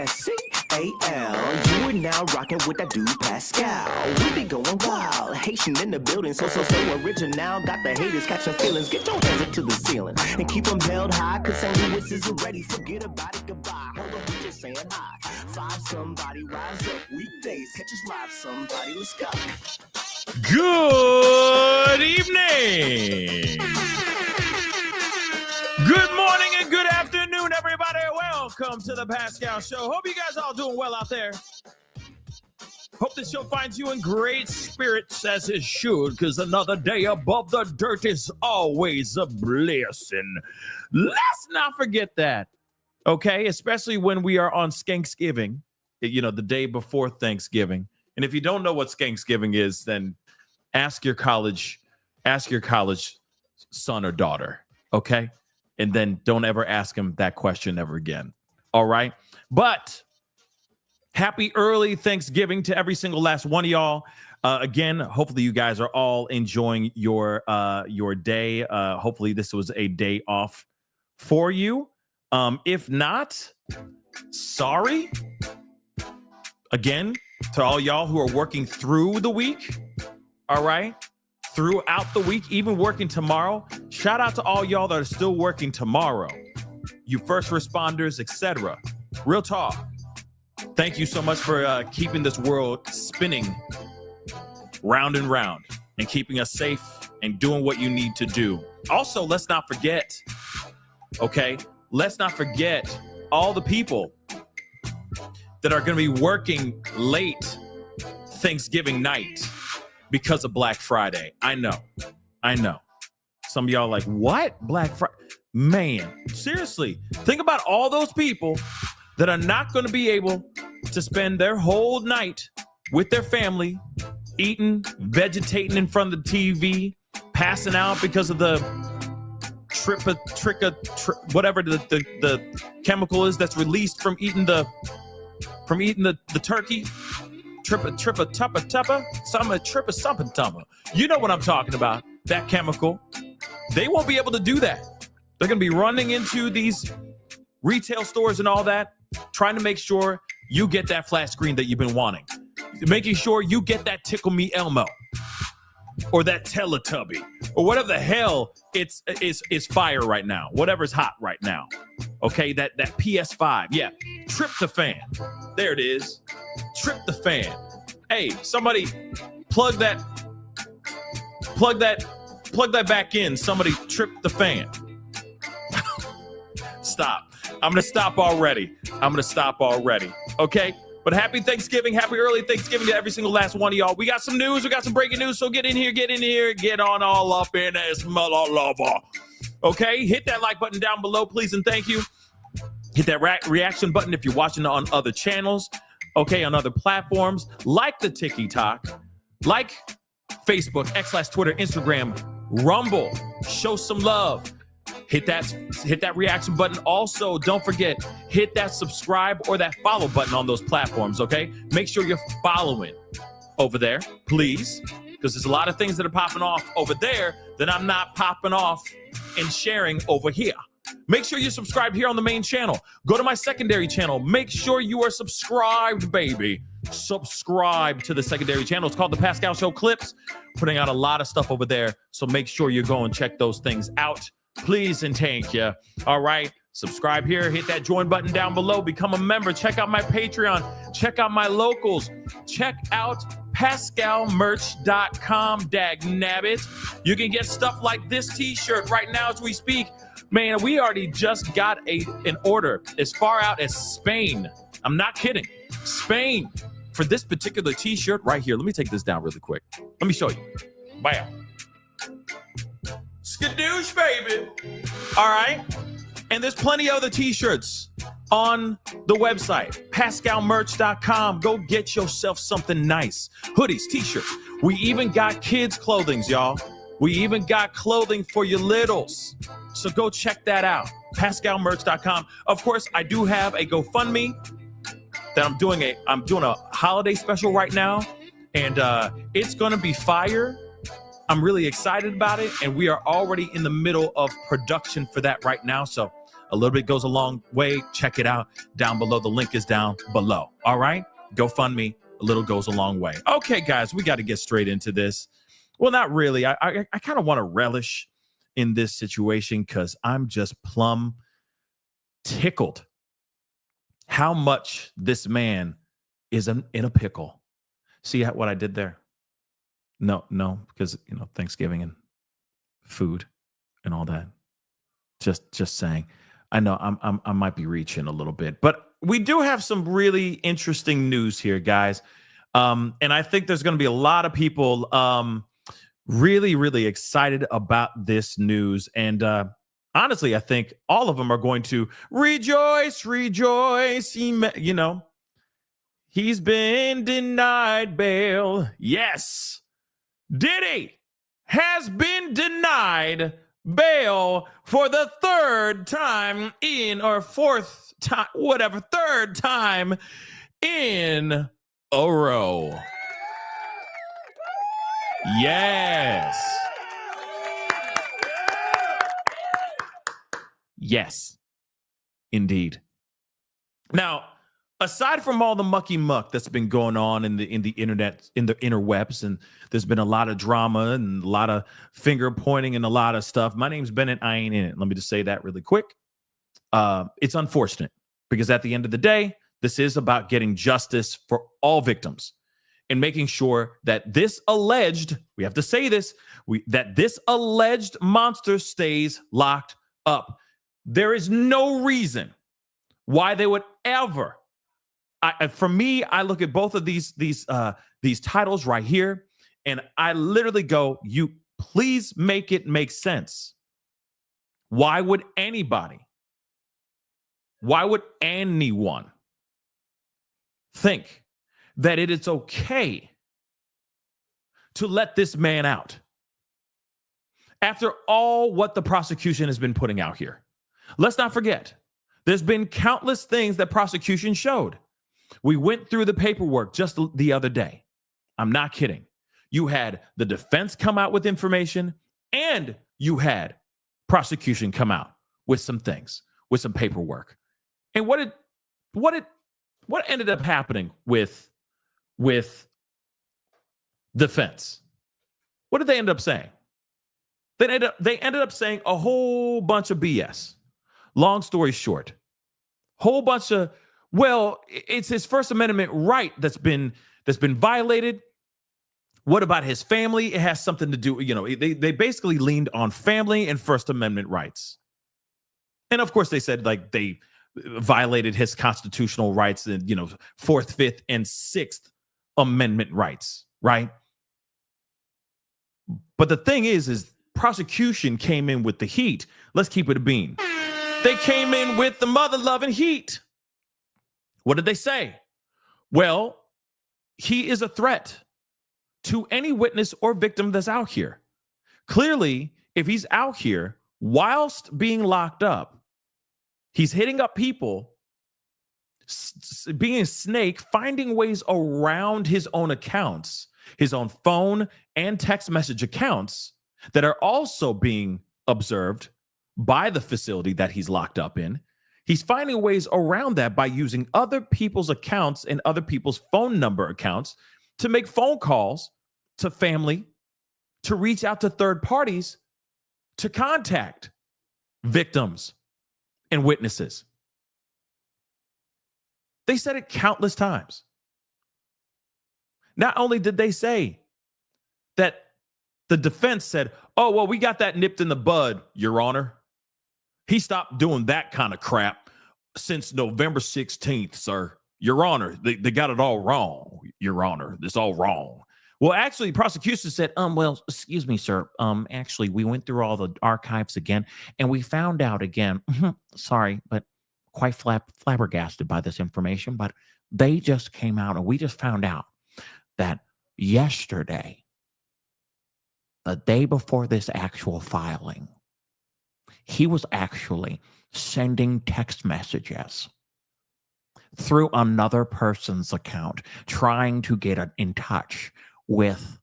P-A-S-C-A-L. You are now rocking with that dude Pascal. We be going wild, Haitian in the building, so original. Got the haters catching feelings. Get your hands up to the ceiling and keep them held high, cause St. Louis isn't ready. Forget about it, goodbye. Hold on, we just saying hi. Five somebody, rise up. Weekdays, catch us live, somebody. Let's go. Good evening. Good morning and good afternoon, everybody. Welcome to the Pascal Show. Hope you guys all doing well out there. Hope this show finds you in great spirits as it should, because another day above the dirt is always a blessing. Let's not forget that, okay? Especially when we are on Thanksgiving, you know, the day before Thanksgiving. And if you don't know what Thanksgiving is, then ask your college son or daughter, okay? And then don't ever ask him that question ever again. All right. But happy early Thanksgiving to every single last one of y'all. Again, hopefully you guys are all enjoying your day. Hopefully this was a day off for you. If not, sorry. Again, to all y'all who are working through the week. All right. Throughout the week, even working tomorrow. Shout out to all y'all that are still working tomorrow. You first responders, etc. Real talk. Thank you so much for keeping this world spinning round and round and keeping us safe and doing what you need to do. Also, let's not forget, okay? Let's not forget all the people that are going to be working late Thanksgiving night because of Black Friday. I know. Some of y'all are like, what? Black Friday? Man, seriously, think about all those people that are not going to be able to spend their whole night with their family, eating, vegetating in front of the TV, passing out because of the whatever the chemical is that's released from eating the turkey. Trippa. You know what I'm talking about, that chemical. They won't be able to do that. They're going to be running into these retail stores and all that, trying to make sure you get that flat screen that you've been wanting. Making sure you get that Tickle Me Elmo or that Teletubby or whatever the hell is fire right now. Whatever's hot right now. Okay, that PS5. Yeah, tryptophan. There it is. Tryptophan. Hey, somebody plug that back in. Somebody trip the fan. Stop. I'm going to stop already. Okay? But happy Thanksgiving. Happy early Thanksgiving to every single last one of y'all. We got some news. We got some breaking news. So get in here. Get on all up in this mother lover. Okay? Hit that like button down below, please, and thank you. Hit that reaction button if you're watching on other channels. Okay? On other platforms. Like the TikTok. Like Facebook, X/Twitter, Instagram, Rumble. Show some love. Hit that reaction button. Also, don't forget, hit that subscribe or that follow button on those platforms, okay? Make sure you're following over there, please, because there's a lot of things that are popping off over there that I'm not popping off and sharing over here. Make sure you're subscribed here on the main channel. Go to my secondary channel. Make sure you are subscribed, baby. Subscribe to the secondary channel. It's called The Pascal Show Clips. Putting out a lot of stuff over there, so make sure you go and check those things out. Please and thank you. All right. Subscribe here. Hit that join button down below. Become a member. Check out my Patreon. Check out my locals. Check out PascalMerch.com. Dagnabbit. You can get stuff like this t-shirt right now as we speak. Man, we already just got an order as far out as Spain. I'm not kidding. Spain for this particular t-shirt right here. Let me take this down really quick. Let me show you. Bam. Skadoosh, baby. All right. And there's plenty of other t-shirts on the website, PascalMerch.com. Go get yourself something nice. Hoodies, t-shirts. We even got kids' clothing, y'all. We even got clothing for your littles. So go check that out, PascalMerch.com. Of course, I do have a GoFundMe that I'm doing a holiday special right now, and it's going to be fire. I'm really excited about it, and we are already in the middle of production for that right now. So A little bit goes a long way. Check it out down below. The link is down below. All right? GoFundMe. A little goes a long way. Okay, guys, we got to get straight into this. Well, not really. I kind of want to relish in this situation because I'm just plumb tickled how much this man is in a pickle. See what I did there? No, because Thanksgiving and food and all that. Just saying. I know I might be reaching a little bit, but we do have some really interesting news here, guys. And I think there's going to be a lot of people really, really excited about this news. And honestly, I think all of them are going to rejoice. He's been denied bail. Yes. Diddy has been denied bail for the third time third time in a row. Yes, indeed. Now, aside from all the mucky muck that's been going on in the internet, in the interwebs, and there's been a lot of drama and a lot of finger pointing and a lot of stuff. My name's Bennett. I ain't in it. Let me just say that really quick. It's unfortunate because at the end of the day, this is about getting justice for all victims and making sure that this alleged, we have to say this, that this alleged monster stays locked up. There is no reason why they would ever. For me, I look at both of these titles right here, and I literally go, "You please make it make sense." Why would anyone think that it is okay to let this man out after all what the prosecution has been putting out here? Let's not forget, there's been countless things that prosecution showed. We went through the paperwork just the other day. I'm not kidding. You had the defense come out with information, and you had prosecution come out with some things, with some paperwork. And what ended up happening with defense? What did they end up saying? They ended up saying a whole bunch of BS. Long story short, whole bunch of, well, it's his First Amendment right that's been violated. What about his family? It has something to do, they basically leaned on family and First Amendment rights. And of course they said like they violated his constitutional rights and, Fourth, Fifth, and Sixth Amendment rights, right? But the thing is prosecution came in with the heat. Let's keep it a bean. They came in with the mother-loving heat. What did they say? Well, he is a threat to any witness or victim that's out here. Clearly, if he's out here whilst being locked up, he's hitting up people, being a snake, finding ways around his own accounts, his own phone and text message accounts that are also being observed by the facility that he's locked up in. He's finding ways around that by using other people's accounts and other people's phone number accounts to make phone calls to family, to reach out to third parties, to contact victims and witnesses. They said it countless times. Not only did they say that the defense said, "Oh, well, we got that nipped in the bud, Your Honor. He stopped doing that kind of crap since November 16th, sir. Your Honor, they got it all wrong, Your Honor. It's all wrong." Well, actually, prosecution said, well, excuse me, sir. Actually, we went through all the archives again, and we found out again, sorry, but quite flabbergasted by this information, but they just came out, and we just found out that yesterday, the day before this actual filing, he was actually sending text messages through another person's account, trying to get in touch with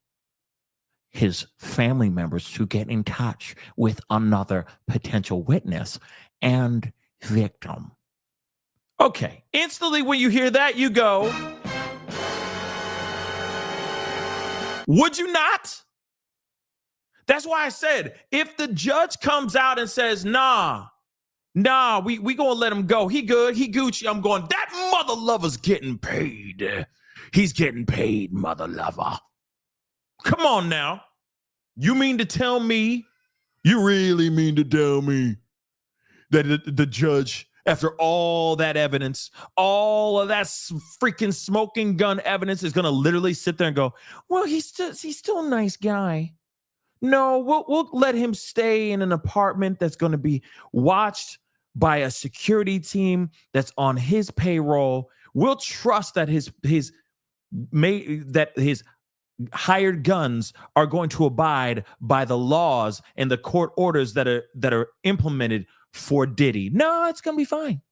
his family members, to get in touch with another potential witness. And victim. Okay, instantly when you hear that, you go, would you not? That's why I said, if the judge comes out and says, nah, we gonna let him go. He good, he Gucci. I'm going, that mother lover's getting paid. He's getting paid, mother lover. Come on now. You mean to tell me, you really mean to tell me that the judge, after all that evidence, all of that freaking smoking gun evidence, is gonna literally sit there and go, well, he's still a nice guy. No, we'll let him stay in an apartment that's going to be watched by a security team that's on his payroll. We'll trust that his hired guns are going to abide by the laws and the court orders that are implemented for Diddy. No, it's going to be fine.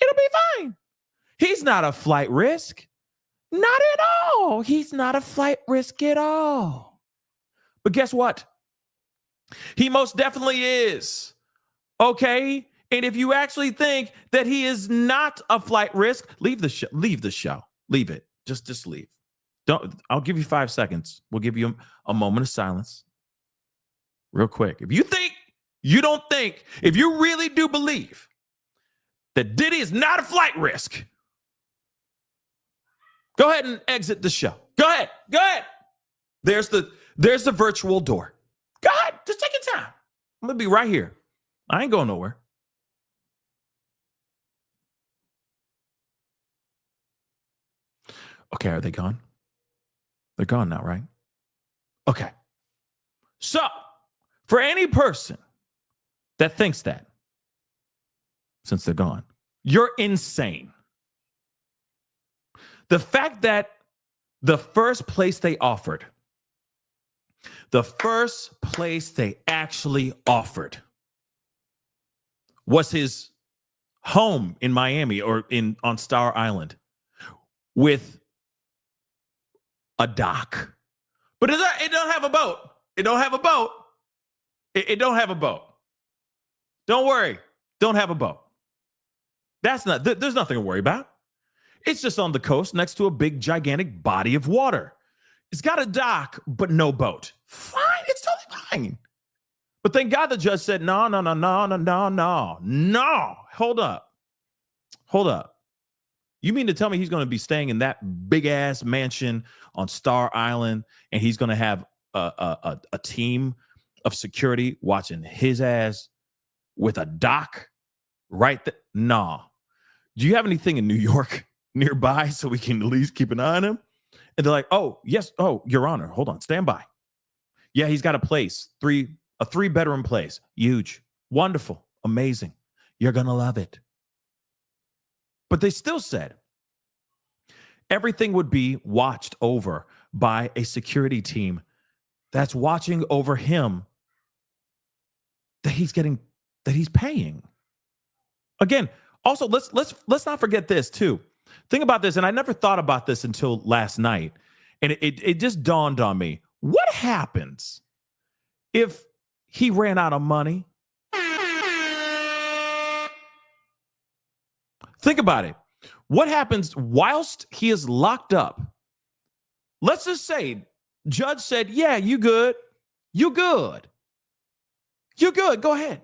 It'll be fine. He's not a flight risk. Not at all. He's not a flight risk at all. But guess what? He most definitely is. Okay? And if you actually think that he is not a flight risk, leave the show. Leave the show. Leave it. Just leave. I'll give you 5 seconds. We'll give you a moment of silence. Real quick. If you really do believe that Diddy is not a flight risk, go ahead and exit the show. Go ahead. There's the virtual door. Go ahead. Just take your time. I'm going to be right here. I ain't going nowhere. Okay, are they gone? They're gone now, right? Okay. So, for any person that thinks that, since they're gone, you're insane. The fact that the first place they actually offered was his home in Miami or on Star Island with a dock. But it don't have a boat. It don't have a boat. It don't have a boat. Don't worry. Don't have a boat. There's nothing to worry about. It's just on the coast next to a big, gigantic body of water. It's got a dock, but no boat. Fine. It's totally fine. But thank God the judge said, no. Hold up. You mean to tell me he's going to be staying in that big ass mansion on Star Island and he's going to have a team of security watching his ass with a dock right there? No. Do you have anything in New York nearby so we can at least keep an eye on him? And they're like, oh, yes. Oh, Your Honor, hold on. Stand by. Yeah, he's got a place, a 3-bedroom place. Huge. Wonderful. Amazing. You're going to love it. But they still said everything would be watched over by a security team that's watching over him that he's paying. Again, also let's not forget this too. Think about this, and I never thought about this until last night, and it just dawned on me. What happens if he ran out of money? Think about it. What happens whilst he is locked up? Let's just say judge said, yeah, you good. You good. You good. Go ahead.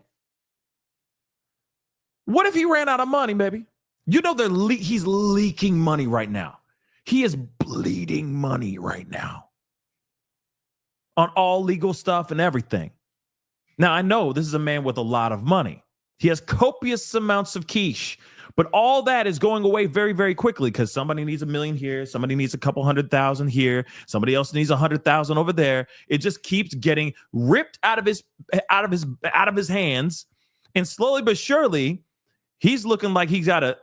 What if he ran out of money, baby? You know he's leaking money right now. He is bleeding money right now on all legal stuff and everything. Now, I know this is a man with a lot of money. He has copious amounts of quiche, but all that is going away very, very quickly because somebody needs $1 million here, somebody needs a couple 100,000 here, somebody else needs 100,000 over there. It just keeps getting ripped out of his hands, and slowly but surely, he's looking like he's got a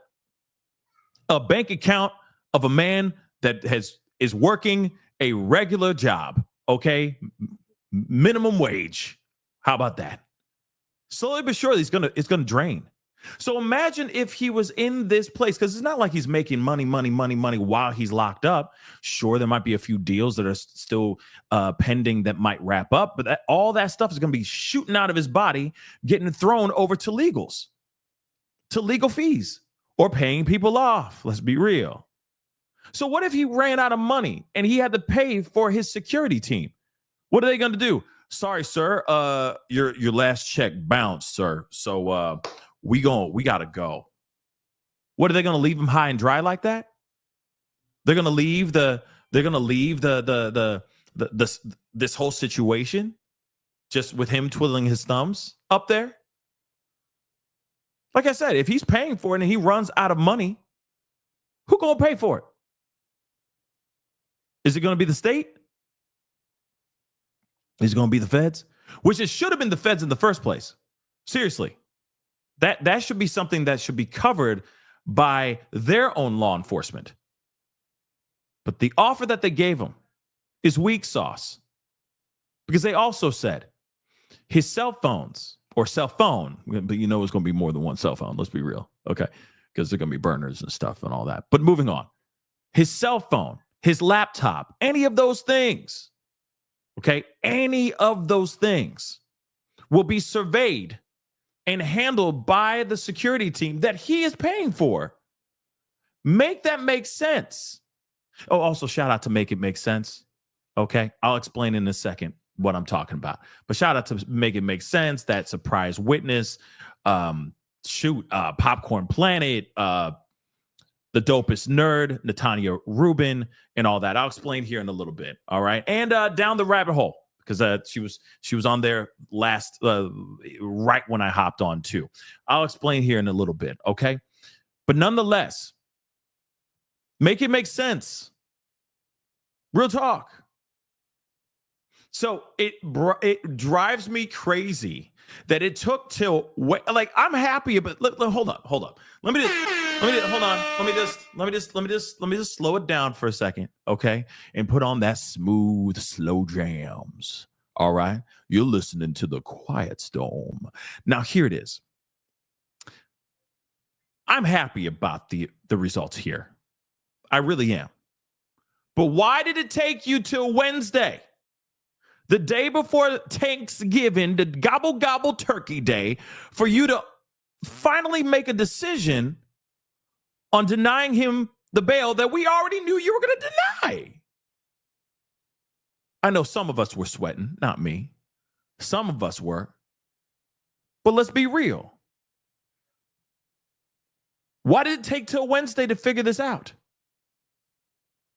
bank account of a man that is working a regular job. Okay, minimum wage. How about that? Slowly but surely, it's gonna drain. So imagine if he was in this place, because it's not like he's making money while he's locked up. Sure, there might be a few deals that are still pending that might wrap up, but all that stuff is going to be shooting out of his body, getting thrown over to legals. to legal fees or paying people off. Let's be real. So what if he ran out of money and he had to pay for his security team? What are they going to do? Sorry, sir. Your last check bounced, sir. So we got to go. What are they going to leave him high and dry like that? They're going to leave this whole situation just with him twiddling his thumbs up there. Like I said, if he's paying for it and he runs out of money, who going to pay for it? Is it going to be the state? Is it going to be the feds? Which it should have been the feds in the first place. Seriously. That should be something that should be covered by their own law enforcement. But the offer that they gave him is weak sauce. Because they also said his cell phones or cell phone, but you know it's going to be more than one cell phone. Let's be real. Okay. Because they're going to be burners and stuff and all that. But moving on. His cell phone, his laptop, any of those things, okay, any of those things will be surveyed and handled by the security team that he is paying for. Make that make sense. Oh, also shout out to Make It Make Sense. Okay, I'll explain in a second what I'm talking about. But shout out to Make It Make Sense, that surprise witness, Popcorn Planet, the dopest nerd, Natanya Rubin, and all that. I'll explain here in a little bit. All right. And down the rabbit hole, because she was on there last right when I hopped on too. I'll explain here in a little bit. Okay. But nonetheless, make it make sense. Real talk. So it drives me crazy that it took till like I'm happy, but hold up. Let me just slow it down for a second, okay? And put on that smooth, slow jams. All right, you're listening to the Quiet Storm. Now here it is. I'm happy about the results here. I really am. But why did it take you till Wednesday? The day before Thanksgiving, the gobble gobble turkey day, for you to finally make a decision on denying him the bail that we already knew you were going to deny. I know some of us were sweating, not me. Some of us were. But let's be real. Why did it take till Wednesday to figure this out?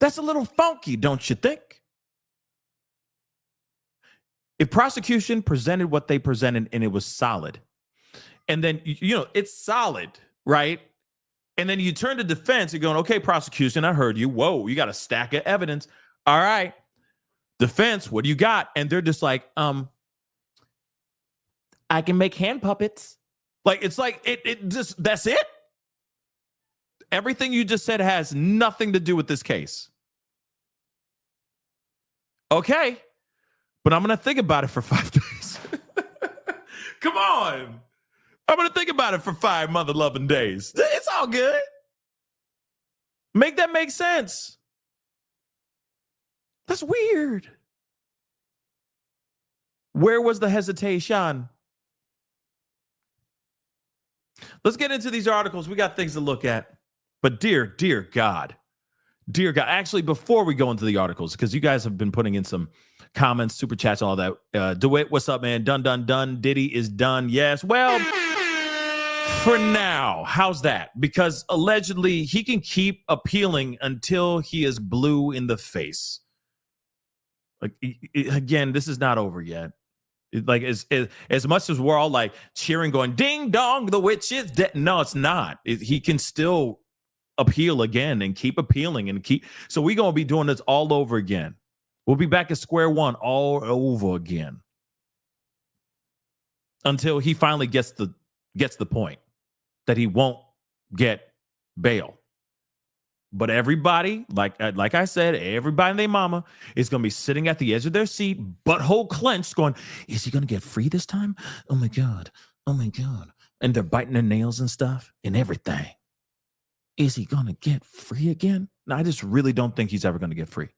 That's a little funky, don't you think? If prosecution presented what they presented and it was solid, and then, it's solid, right? And then you turn to defense, you're going, okay, prosecution, I heard you. Whoa, you got a stack of evidence. All right. Defense, what do you got? And they're just like, I can make hand puppets. Like, it's like, it just, that's it. Everything you just said has nothing to do with this case. Okay. But I'm going to think about it for 5 days. Come on. I'm going to think about it for 5 mother-loving days. It's all good. Make that make sense. That's weird. Where was the hesitation? Let's get into these articles. We got things to look at. But dear God. Dear God. Actually, before we go into the articles, because you guys have been putting in some comments, super chats, all that. DeWitt, what's up, man? Done. Diddy is done. Yes. Well, for now, how's that? Because allegedly he can keep appealing until he is blue in the face. Like, again, this is not over yet. Like, as much as we're all like cheering, going, ding dong, the witch is dead. No, it's not. He can still appeal again and keep appealing and keep. So we're going to be doing this all over again. We'll be back at square one all over again until he finally gets the point that he won't get bail. But everybody, like I said, everybody and their mama is going to be sitting at the edge of their seat, butthole clenched, going, is he going to get free this time? Oh, my God. Oh, my God. And they're biting their nails and stuff and everything. Is he going to get free again? No, I just really don't think he's ever going to get free.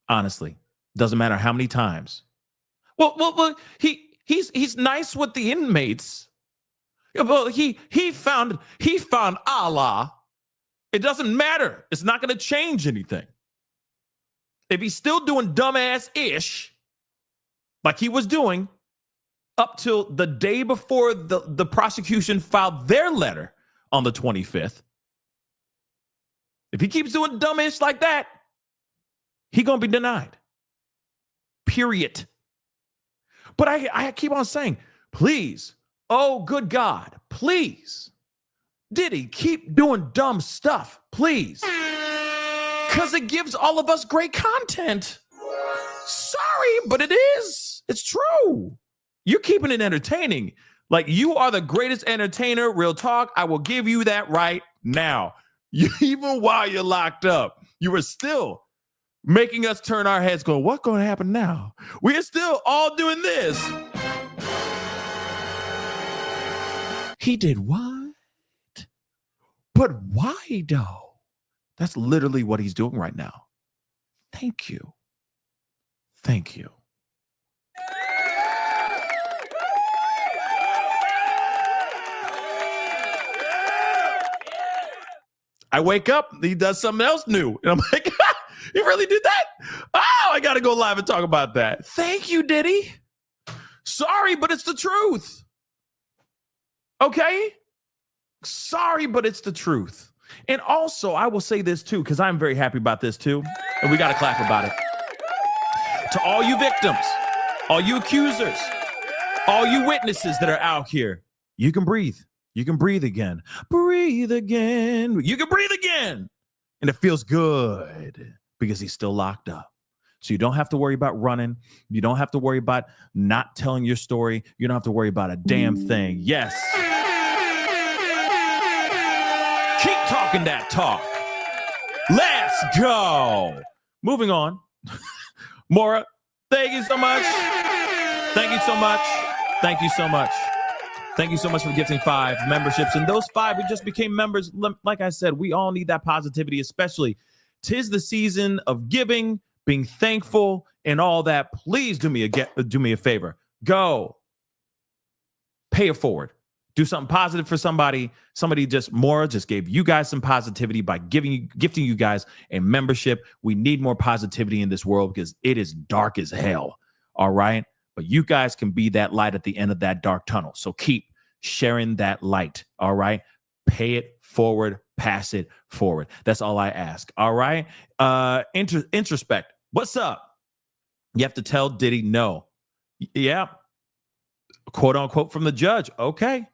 Honestly, doesn't matter how many times. Well, he's nice with the inmates. Yeah, well, he found Allah. It doesn't matter. It's not going to change anything. If he's still doing dumbass-ish, like he was doing up till the day before the prosecution filed their letter on the 25th, if he keeps doing dumb-ish like that, he going to be denied. Period. But I keep on saying, please, oh, good God, please, Diddy, keep doing dumb stuff, please. Because it gives all of us great content. Sorry, but it is. It's true. You're keeping it entertaining. Like, you are the greatest entertainer, real talk. I will give you that right now. Even while you're locked up, you are still making us turn our heads going, what's going to happen now? We are still all doing this. He did what? But why, though? That's literally what he's doing right now. Thank you. Thank you. I wake up, he does something else new. And I'm like, he really did that? Oh, I got to go live and talk about that. Thank you, Diddy. Sorry, but it's the truth. Okay? Sorry, but it's the truth. And also, I will say this too, because I'm very happy about this too. And we got to clap about it. To all you victims, all you accusers, all you witnesses that are out here, you can breathe. You can breathe again. Breathe again. You can breathe again. And it feels good because he's still locked up. So you don't have to worry about running. You don't have to worry about not telling your story. You don't have to worry about a damn thing. Yes. Keep talking that talk. Let's go. Moving on. Maura, thank you so much. Thank you so much. Thank you so much. Thank you so much for gifting 5 memberships. And those 5 who just became members, like I said, we all need that positivity, especially 'tis the season of giving, being thankful, and all that. Please do me a favor. Go. Pay it forward. Do something positive for somebody. Maura just gave you guys some positivity by gifting you guys a membership. We need more positivity in this world because it is dark as hell. All right. But you guys can be that light at the end of that dark tunnel. So keep sharing that light. All right. Pay it forward. Pass it forward. That's all I ask. All right. Introspect. What's up? You have to tell Diddy no. Yeah. Quote unquote from the judge. Okay.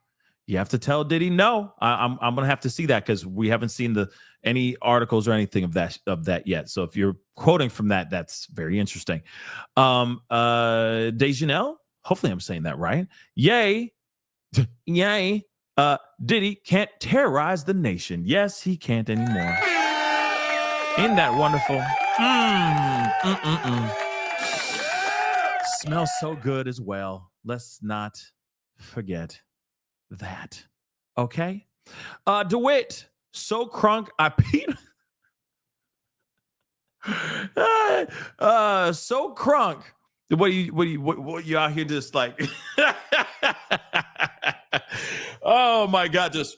You have to tell Diddy no. I'm gonna have to see that because we haven't seen any articles or anything of that yet. So if you're quoting from that, that's very interesting. Dejanelle, hopefully I'm saying that right. Yay, yay. Diddy can't terrorize the nation. Yes, he can't anymore. Isn't that wonderful? Smells so good as well. Let's not forget that. Okay. DeWitt, so crunk, I peed. So crunk. What you out here just like oh my God, just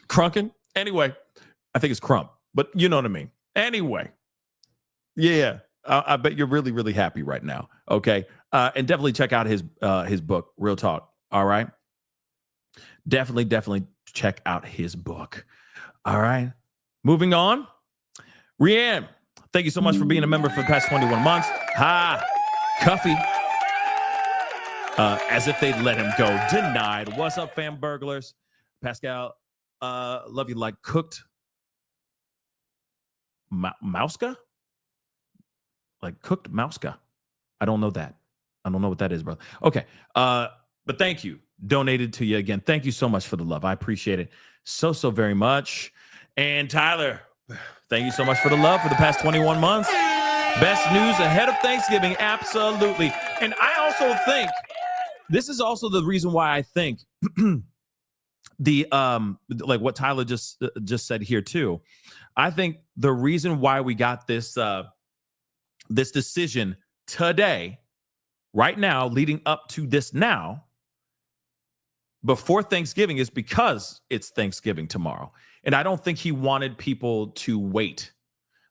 crunking. Anyway, I think it's crump, but you know what I mean. Anyway, yeah, I bet you're really, really happy right now. Okay. And definitely check out his book, Real Talk. All right. Definitely check out his book. All right. Moving on. Rianne, thank you so much for being a member for the past 21 months. Ha! Cuffy. As if they'd let him go. Denied. What's up, fam burglars? Pascal, love you like cooked mouska? Like cooked mouska. I don't know that. I don't know what that is, brother. Okay. But thank you. Donated to you again. Thank you so much for the love. I appreciate it so very much. And Tyler, thank you so much for the love for the past 21 months. Best news ahead of Thanksgiving. Absolutely. And I also think this is also the reason why I think the like what Tyler just said here too. I think the reason why we got this this decision today, right now, leading up to this now, before Thanksgiving is because it's Thanksgiving tomorrow. And I don't think he wanted people to wait.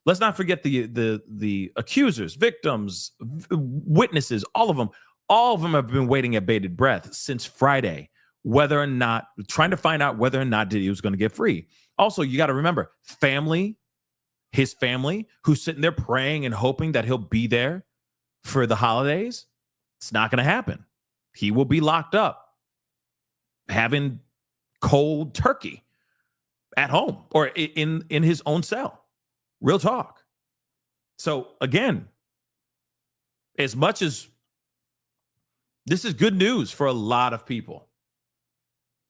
Let's not forget the accusers, victims, witnesses, all of them. All of them have been waiting at bated breath since Friday, whether or not, trying to find out whether or not Diddy was going to get free. Also, you got to remember, his family, who's sitting there praying and hoping that he'll be there for the holidays. It's not going to happen. He will be locked up, having cold turkey at home or in his own cell. Real talk. So again, as much as this is good news for a lot of people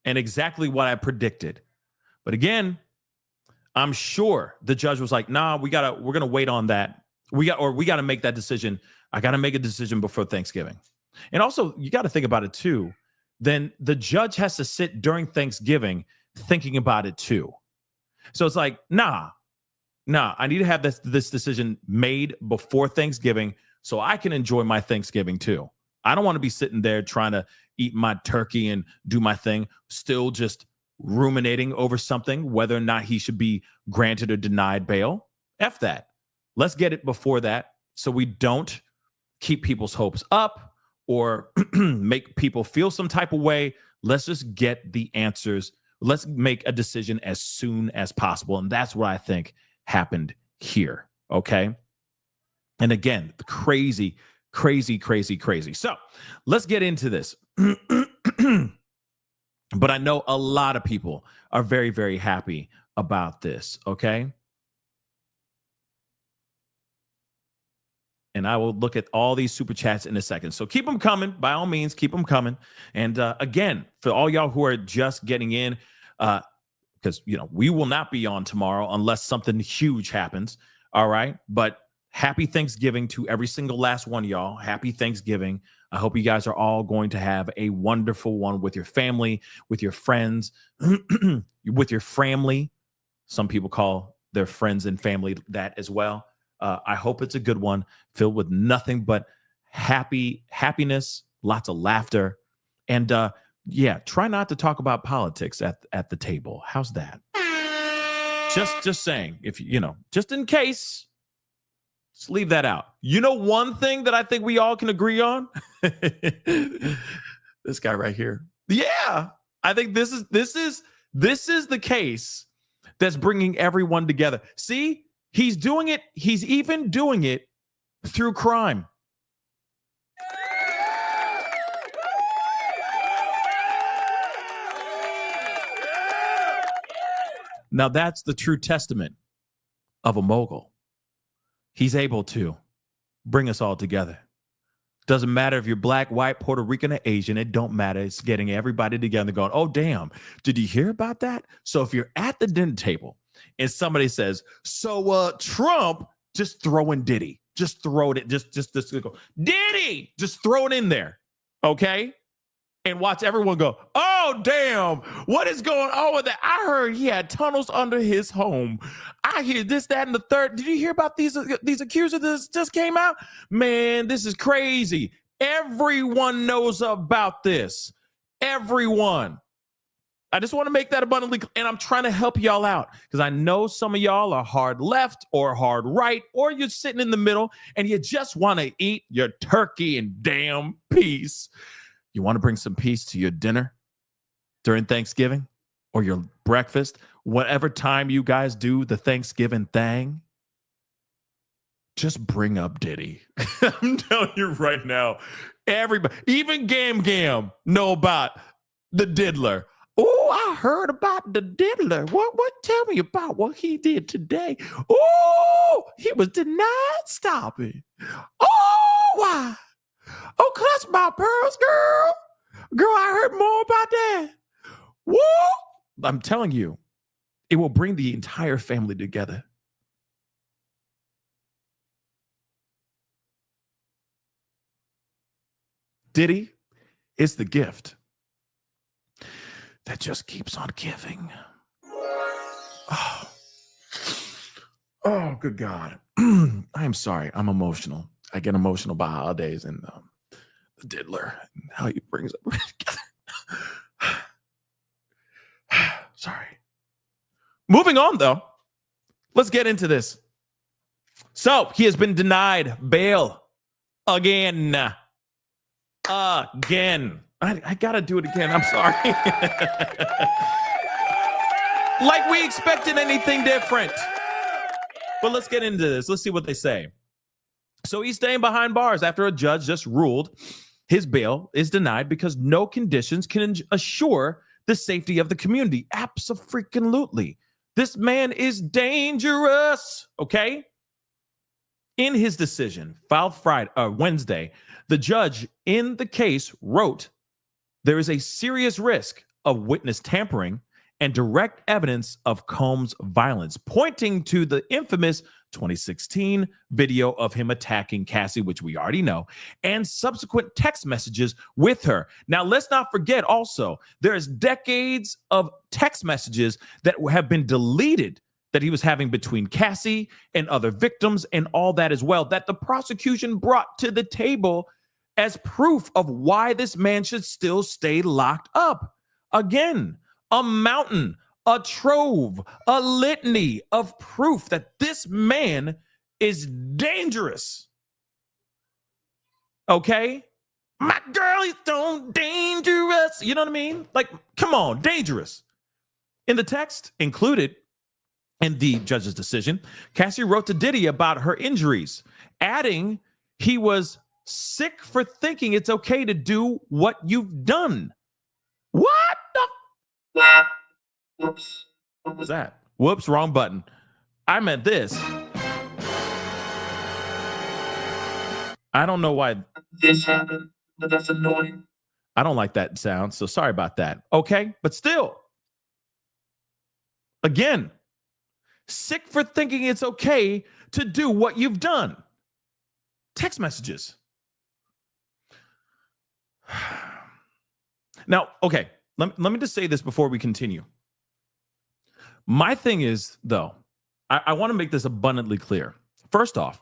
and exactly what I predicted. But again, I'm sure the judge was like, nah, we're going to wait on that. We got to make that decision. I got to make a decision before Thanksgiving. And also, you got to think about it too. Then the judge has to sit during Thanksgiving thinking about it too. So it's like, nah, I need to have this decision made before Thanksgiving so I can enjoy my Thanksgiving too. I don't want to be sitting there trying to eat my turkey and do my thing, still just ruminating over something, whether or not he should be granted or denied bail. F that. Let's get it before that so we don't keep people's hopes up or make people feel some type of way. Let's just get the answers. Let's make a decision as soon as possible. And that's what I think happened here. Okay. And again, crazy. So let's get into this. But I know a lot of people are very, very happy about this. Okay. And I will look at all these super chats in a second. So keep them coming. By all means, keep them coming. And again, for all y'all who are just getting in, because, we will not be on tomorrow unless something huge happens. All right. But happy Thanksgiving to every single last one of y'all. Happy Thanksgiving. I hope you guys are all going to have a wonderful one with your family, with your friends, with your family. Some people call their friends and family that as well. I hope it's a good one filled with nothing but happiness, lots of laughter. And try not to talk about politics at the table. How's that? Just saying, if just in case. Just leave that out. One thing that I think we all can agree on? This guy right here. Yeah, I think this is the case that's bringing everyone together. See, he's doing it. He's even doing it through crime. Now that's the true testament of a mogul. He's able to bring us all together. Doesn't matter if you're black, white, Puerto Rican, or Asian. It don't matter. It's getting everybody together going, oh, damn, did you hear about that? So if you're at the dinner table and somebody says, so Trump, just throw in Diddy. Just throw it. Just go, Diddy, just throw it in there. Okay? And watch everyone go, oh, damn, what is going on with that? I heard he had tunnels under his home. I hear this, that, and the third. Did you hear about these accusers that just came out? Man, this is crazy. Everyone knows about this. Everyone. I just want to make that abundantly clear. And I'm trying to help y'all out because I know some of y'all are hard left or hard right, or you're sitting in the middle and you just want to eat your turkey in damn peace. You want to bring some peace to your dinner during Thanksgiving or your breakfast, whatever time you guys do the Thanksgiving thing, just bring up Diddy. I'm telling you right now, everybody, even Gam know about the diddler. Oh, I heard about the diddler. What? Tell me about what he did today. Oh, he was denied stopping. Oh, why? Oh, clutch my pearls, girl. Girl, I heard more about that. Woo! I'm telling you, it will bring the entire family together. Diddy is the gift that just keeps on giving. Oh, good God. I'm sorry. I'm emotional. I get emotional by holidays and the diddler and how he brings everybody together. Moving on, though, let's get into this. So he has been denied bail again. Again. I got to do it again. I'm sorry. Like we expected anything different. But let's get into this. Let's see what they say. So he's staying behind bars after a judge just ruled his bail is denied because no conditions can assure the safety of the community. Abso-freaking-lutely. This man is dangerous, okay? In his decision, filed Wednesday, the judge in the case wrote, there is a serious risk of witness tampering and direct evidence of Combs' violence, pointing to the infamous 2016 video of him attacking Cassie, which we already know, and subsequent text messages with her. Now, let's not forget also, there's decades of text messages that have been deleted that he was having between Cassie and other victims and all that as well, that the prosecution brought to the table as proof of why this man should still stay locked up. Again, a mountain, a trove, a litany of proof that this man is dangerous. Okay? My girl is so dangerous. You know what I mean? Like, come on, dangerous. In the text included in the judge's decision, Cassie wrote to Diddy about her injuries, adding he was sick for thinking it's okay to do what you've done. What the? Whoops. What was that? Whoops, wrong button. I meant this. I don't know why This happened, but that's annoying. I don't like that sound, so sorry about that. Okay, but still, again, sick for thinking it's okay to do what you've done. Text messages. Now, okay, let me just say this before we continue. My thing is, though, I want to make this abundantly clear. First off,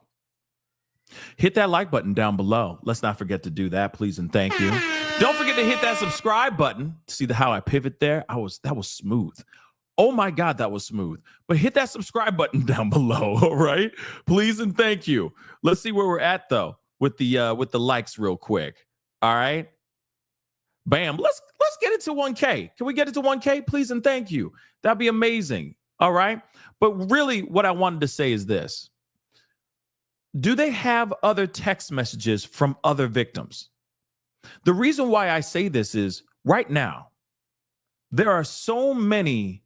hit that like button down below. Let's not forget to do that, please and thank you. Don't forget to hit that subscribe button. See how I pivot there? That was smooth. Oh my God, that was smooth. But hit that subscribe button down below, all right? Please and thank you. Let's see where we're at though with the likes real quick. All right. Bam. Let's get it to 1K. Can we get it to 1K, please and thank you? That'd be amazing. All right. But really what I wanted to say is this. Do they have other text messages from other victims? The reason why I say this is right now, there are so many.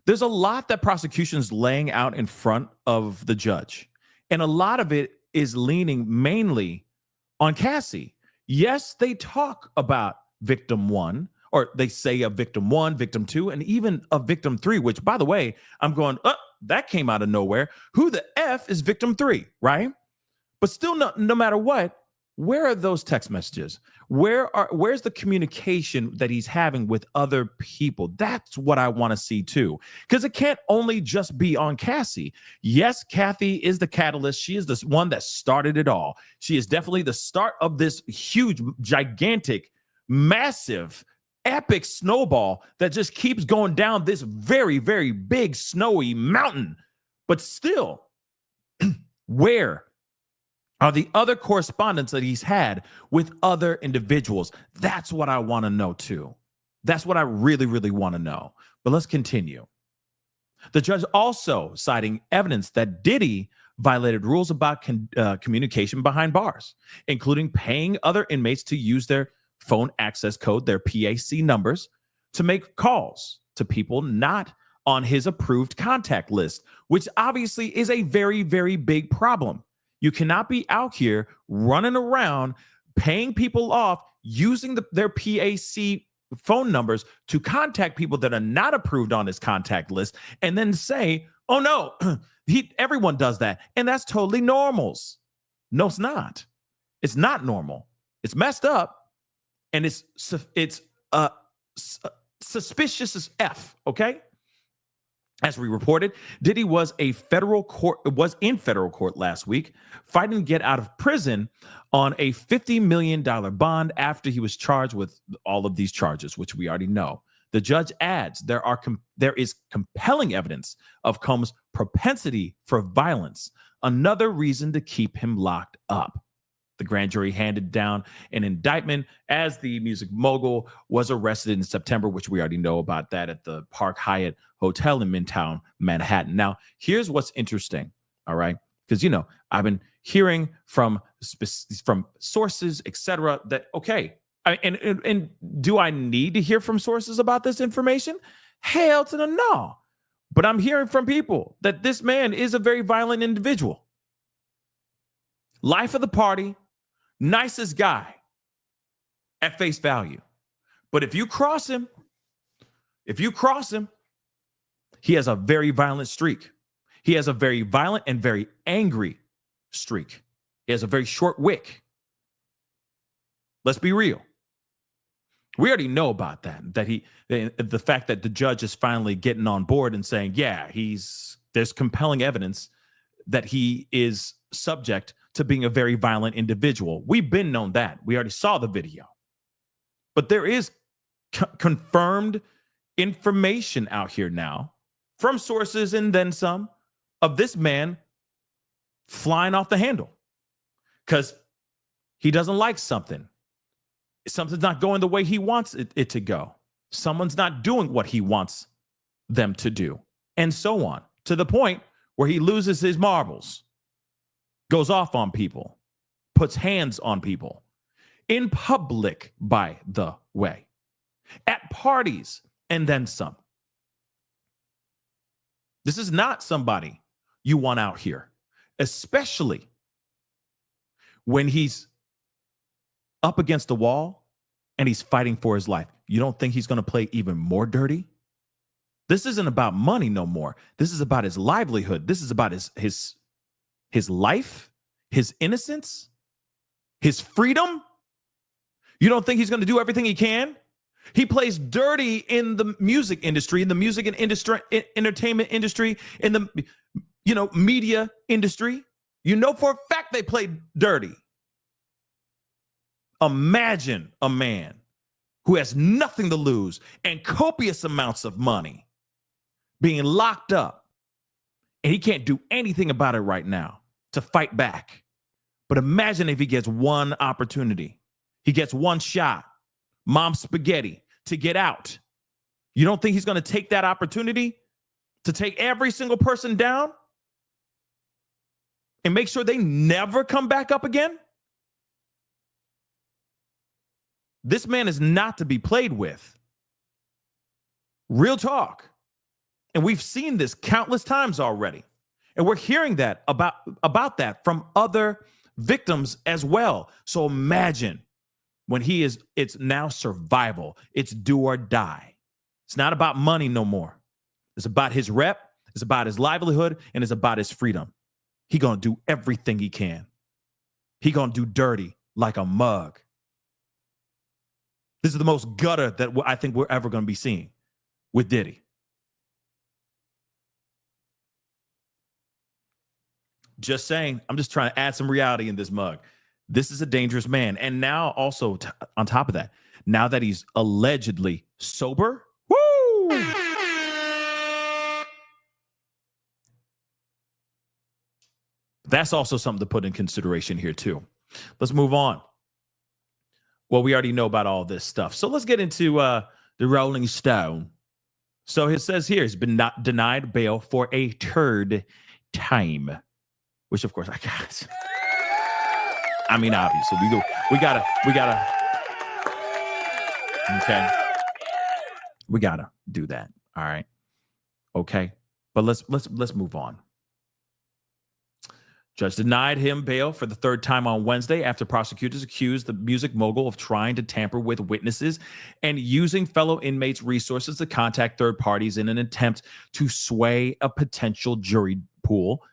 There's a lot that prosecution's laying out in front of the judge. And a lot of it is leaning mainly on Cassie. Yes, they talk about victim one, or they say a victim one, victim two, and even a victim three, which, by the way, I'm going, that came out of nowhere. Who the F is victim three, right? But still, no matter what, where are those text messages? Where's the communication that he's having with other people? That's what I want to see too. Because it can't only just be on Cassie. Yes, Kathy is the catalyst. She is the one that started it all. She is definitely the start of this huge, gigantic, massive, epic snowball that just keeps going down this very, very big, snowy mountain. But still, where are the other correspondence that he's had with other individuals? That's what I want to know too. That's what I really, really want to know. But let's continue. The judge also citing evidence that Diddy violated rules about communication behind bars, including paying other inmates to use their phone access code, their PAC numbers, to make calls to people not on his approved contact list, which obviously is a very, very big problem. You cannot be out here running around, paying people off, using their PAC phone numbers to contact people that are not approved on his contact list, and then say, oh no, everyone does that. And that's totally normal. No, it's not. It's not normal. It's messed up. And it's suspicious as F, okay? As we reported, Diddy was in federal court last week, fighting to get out of prison on a $50 million bond after he was charged with all of these charges, which we already know. The judge adds there is compelling evidence of Combs' propensity for violence, another reason to keep him locked up. The grand jury handed down an indictment as the music mogul was arrested in September, which we already know about that at the Park Hyatt Hotel in Midtown Manhattan. Now, here's what's interesting, all right? Because, I've been hearing from sources, etc., that, okay, and do I need to hear from sources about this information? Hell to the no. But I'm hearing from people that this man is a very violent individual. Life of the party, nicest guy at face value. But if you cross him, he has a very violent streak. He has a very violent and very angry streak. He has a very short wick. Let's be real. We already know about that the fact that the judge is finally getting on board and saying, yeah, there's compelling evidence that he is subject to being a very violent individual. We've been known that. We already saw the video. But there is confirmed information out here now from sources and then some of this man flying off the handle because he doesn't like something. Something's not going the way he wants it to go. Someone's not doing what he wants them to do, and so on, to the point where he loses his marbles, goes off on people, puts hands on people in public, by the way, at parties, and then some. This is not somebody you want out here, especially when he's up against the wall and he's fighting for his life. You don't think he's going to play even more dirty? This isn't about money no more. This is about his livelihood. This is about his life, his innocence, his freedom. You don't think he's going to do everything he can? He plays dirty in the music industry, in the music and entertainment industry, in the media industry. You know for a fact they play dirty. Imagine a man who has nothing to lose and copious amounts of money being locked up, and he can't do anything about it right now to fight back. But imagine if he gets one opportunity. He gets one shot, mom spaghetti, to get out. You don't think he's going to take that opportunity to take every single person down and make sure they never come back up again? This man is not to be played with. Real talk. And we've seen this countless times already. And we're hearing that about that from other victims as well. So imagine when it's now survival. It's do or die. It's not about money no more. It's about his rep. It's about his livelihood. And it's about his freedom. He gonna do everything he can. He gonna do dirty like a mug. This is the most gutter that I think we're ever going to be seeing with Diddy. Just saying, I'm just trying to add some reality in this mug. This is a dangerous man. And now also on top of that, now that he's allegedly sober, woo! That's also something to put in consideration here too. Let's move on. Well, we already know about all this stuff. So let's get into the Rolling Stone. So it says here, he's been not denied bail for a third time, which of course I got. I mean, obviously we gotta, okay. We gotta do that. All right. Okay. But let's move on. Judge denied him bail for the third time on Wednesday after prosecutors accused the music mogul of trying to tamper with witnesses and using fellow inmates' resources to contact third parties in an attempt to sway a potential jury pool,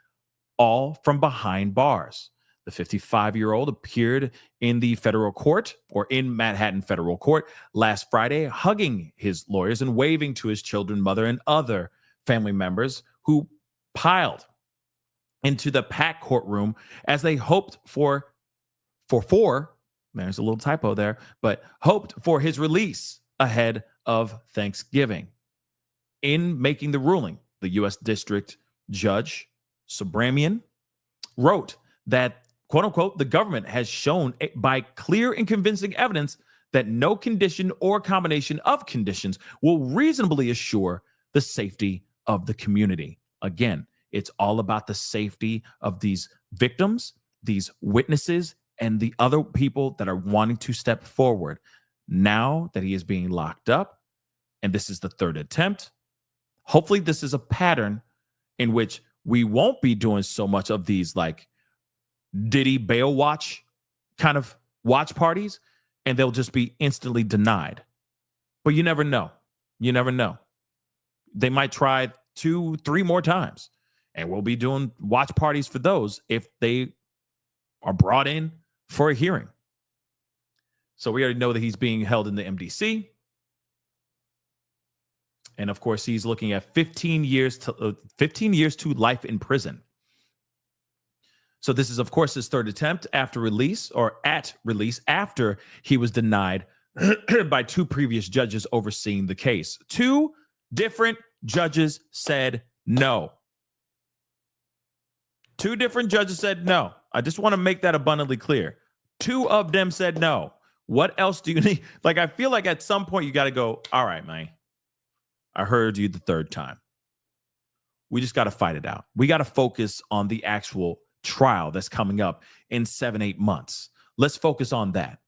all from behind bars. The 55-year-old appeared in the federal court, or in Manhattan federal court, last Friday, hugging his lawyers and waving to his children, mother, and other family members who piled into the packed courtroom as they hoped for there's a little typo there, but hoped for his release ahead of Thanksgiving. In making the ruling, the U.S. District Judge Subramian wrote that, quote unquote, the government has shown by clear and convincing evidence that no condition or combination of conditions will reasonably assure the safety of the community. Again, it's all about the safety of these victims, these witnesses, and the other people that are wanting to step forward. Now that he is being locked up, and this is the third attempt, hopefully this is a pattern in which we won't be doing so much of these like Diddy bail watch kind of watch parties, and they'll just be instantly denied. But you never know. You never know. They might try 2-3 more times, and we'll be doing watch parties for those if they are brought in for a hearing. So we already know that he's being held in the MDC. And of course, he's looking at 15 years to life in prison. So this is, of course, his third attempt after release, or at release, after he was denied by 2 previous judges overseeing the case. 2 different judges said no. 2 different judges said no. I just want to make that abundantly clear. 2 of them said no. What else do you need? Like, I feel like at some point you got to go, all right, man, I heard you the third time. We just got to fight it out. We got to focus on the actual trial that's coming up in 7-8 months. Let's focus on that.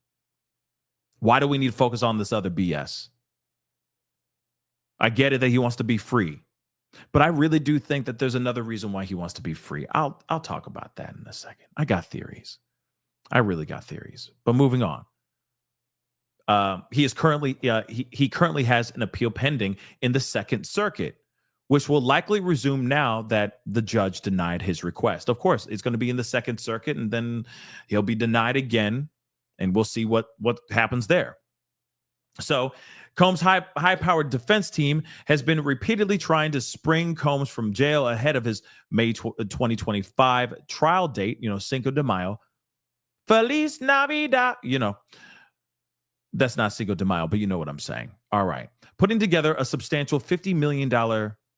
Why do we need to focus on this other BS? I get it that he wants to be free, but I really do think that there's another reason why he wants to be free. I'll talk about that in a second. I got theories. I really got theories. But moving on. He currently has an appeal pending in the Second Circuit, which will likely resume now that the judge denied his request. Of course, it's going to be in the Second Circuit, and then he'll be denied again, and we'll see what happens there. So Combs' high-powered defense team has been repeatedly trying to spring Combs from jail ahead of his May 2025 trial date, Cinco de Mayo. Feliz Navidad, That's not Cinco de Mayo, but you know what I'm saying. All right. Putting together a substantial $50 million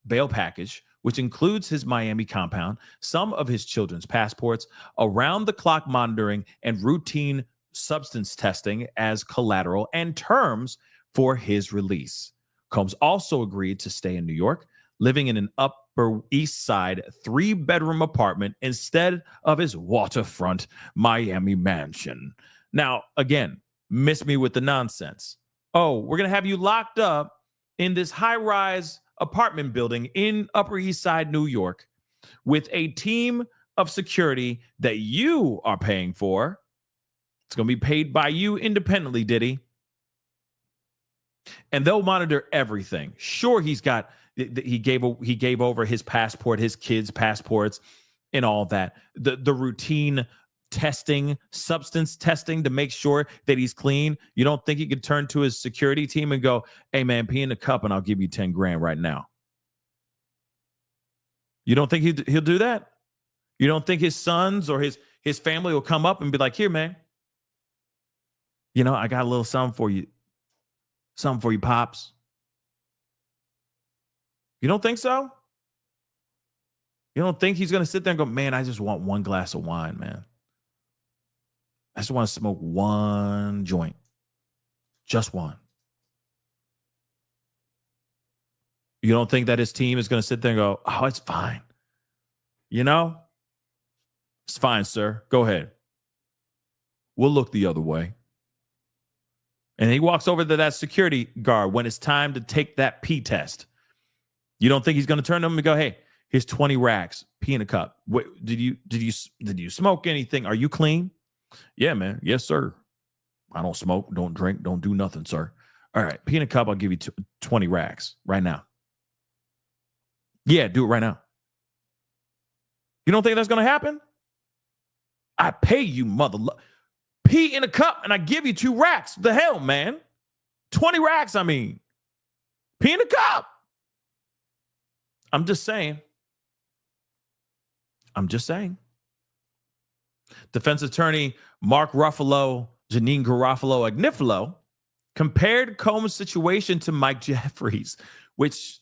bail package, which includes his Miami compound, some of his children's passports, around-the-clock monitoring, and routine substance testing as collateral, and terms for his release. Combs also agreed to stay in New York, living in an Upper East Side 3-bedroom apartment instead of his waterfront Miami mansion. Now, again, miss me with the nonsense. Oh, we're going to have you locked up in this high-rise apartment building in Upper East Side, New York, with a team of security that you are paying for. It's going to be paid by you independently, Diddy. And they'll monitor everything. Sure, he gave over his passport, his kids' passports, and all that. The routine testing, substance testing to make sure that he's clean. You don't think he could turn to his security team and go, hey, man, pee in the cup and I'll give you 10 grand right now? You don't think he'll do that? You don't think his sons or his family will come up and be like, here, man, I got a little something for you. Something for you, Pops. You don't think so? You don't think he's going to sit there and go, man, I just want one glass of wine, man. I just want to smoke one joint. Just one. You don't think that his team is going to sit there and go, oh, it's fine. It's fine, sir. Go ahead. We'll look the other way. And he walks over to that security guard when it's time to take that pee test. You don't think he's going to turn to him and go, hey, here's 20 racks, pee in a cup. Wait, did you smoke anything? Are you clean? Yeah, man. Yes, sir. I don't smoke, don't drink, don't do nothing, sir. All right, pee in a cup, I'll give you 20 racks right now. Yeah, do it right now. You don't think that's going to happen? I pay you, pee in a cup and I give you 2 racks. The hell, man? 20 racks, I mean. Pee in a cup. I'm just saying. Defense attorney Mark Ruffalo, Janine Garofalo Agnifilo compared Combs' situation to Mike Jeffries, which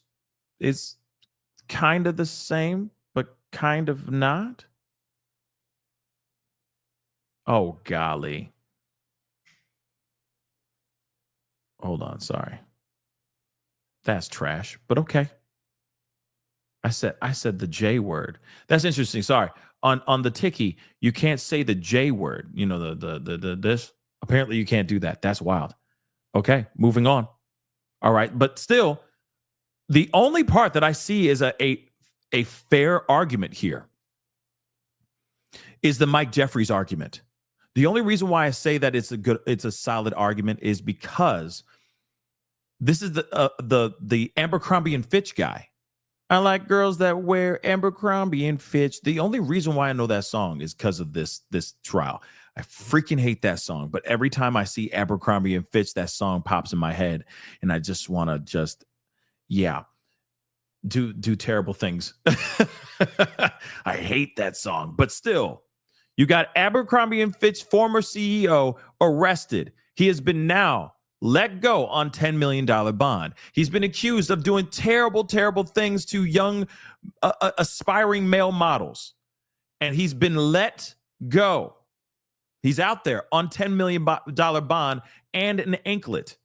is kind of the same, but kind of not. Oh, golly. Hold on, sorry. That's trash, but okay. I said the J word. That's interesting. Sorry. On the Tiki, you can't say the J word. You know, the this. Apparently you can't do that. That's wild. Okay, moving on. All right, but still, the only part that I see is a fair argument here is the Mike Jeffries argument. The only reason why I say that it's a solid argument is because this is the Abercrombie and Fitch guy. I like girls that wear Abercrombie and Fitch. The only reason why I know that song is because of this trial. I freaking hate that song, but every time I see Abercrombie and Fitch, that song pops in my head, and I just want to do terrible things. I hate that song, but still, you got Abercrombie and Fitch former CEO arrested. He has been now let go on $10 million bond. He's been accused of doing terrible, terrible things to young aspiring male models, and he's been let go. He's out there on $10 million bond and an anklet.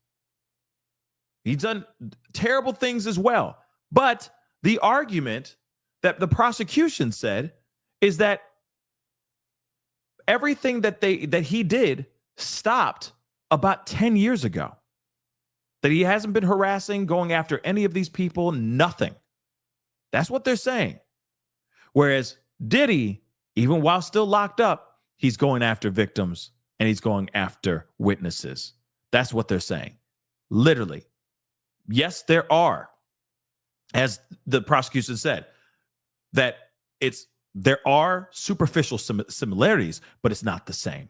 He's done terrible things as well. But the argument that the prosecution said is that everything that he did stopped about 10 years ago. That he hasn't been harassing, going after any of these people, nothing. That's what they're saying. Whereas Diddy, even while still locked up, he's going after victims and he's going after witnesses. That's what they're saying. Literally. Yes, there are, as the prosecution said, that there are superficial similarities, but it's not the same.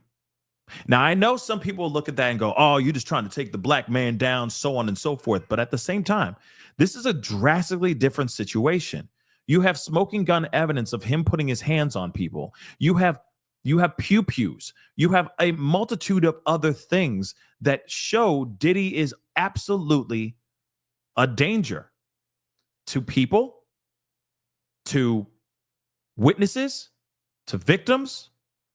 Now, I know some people look at that and go, oh, you're just trying to take the black man down, so on and so forth. But at the same time, this is a drastically different situation. You have smoking gun evidence of him putting his hands on people. You have pew-pews. You have a multitude of other things that show Diddy is absolutely a danger to people, to witnesses, to victims,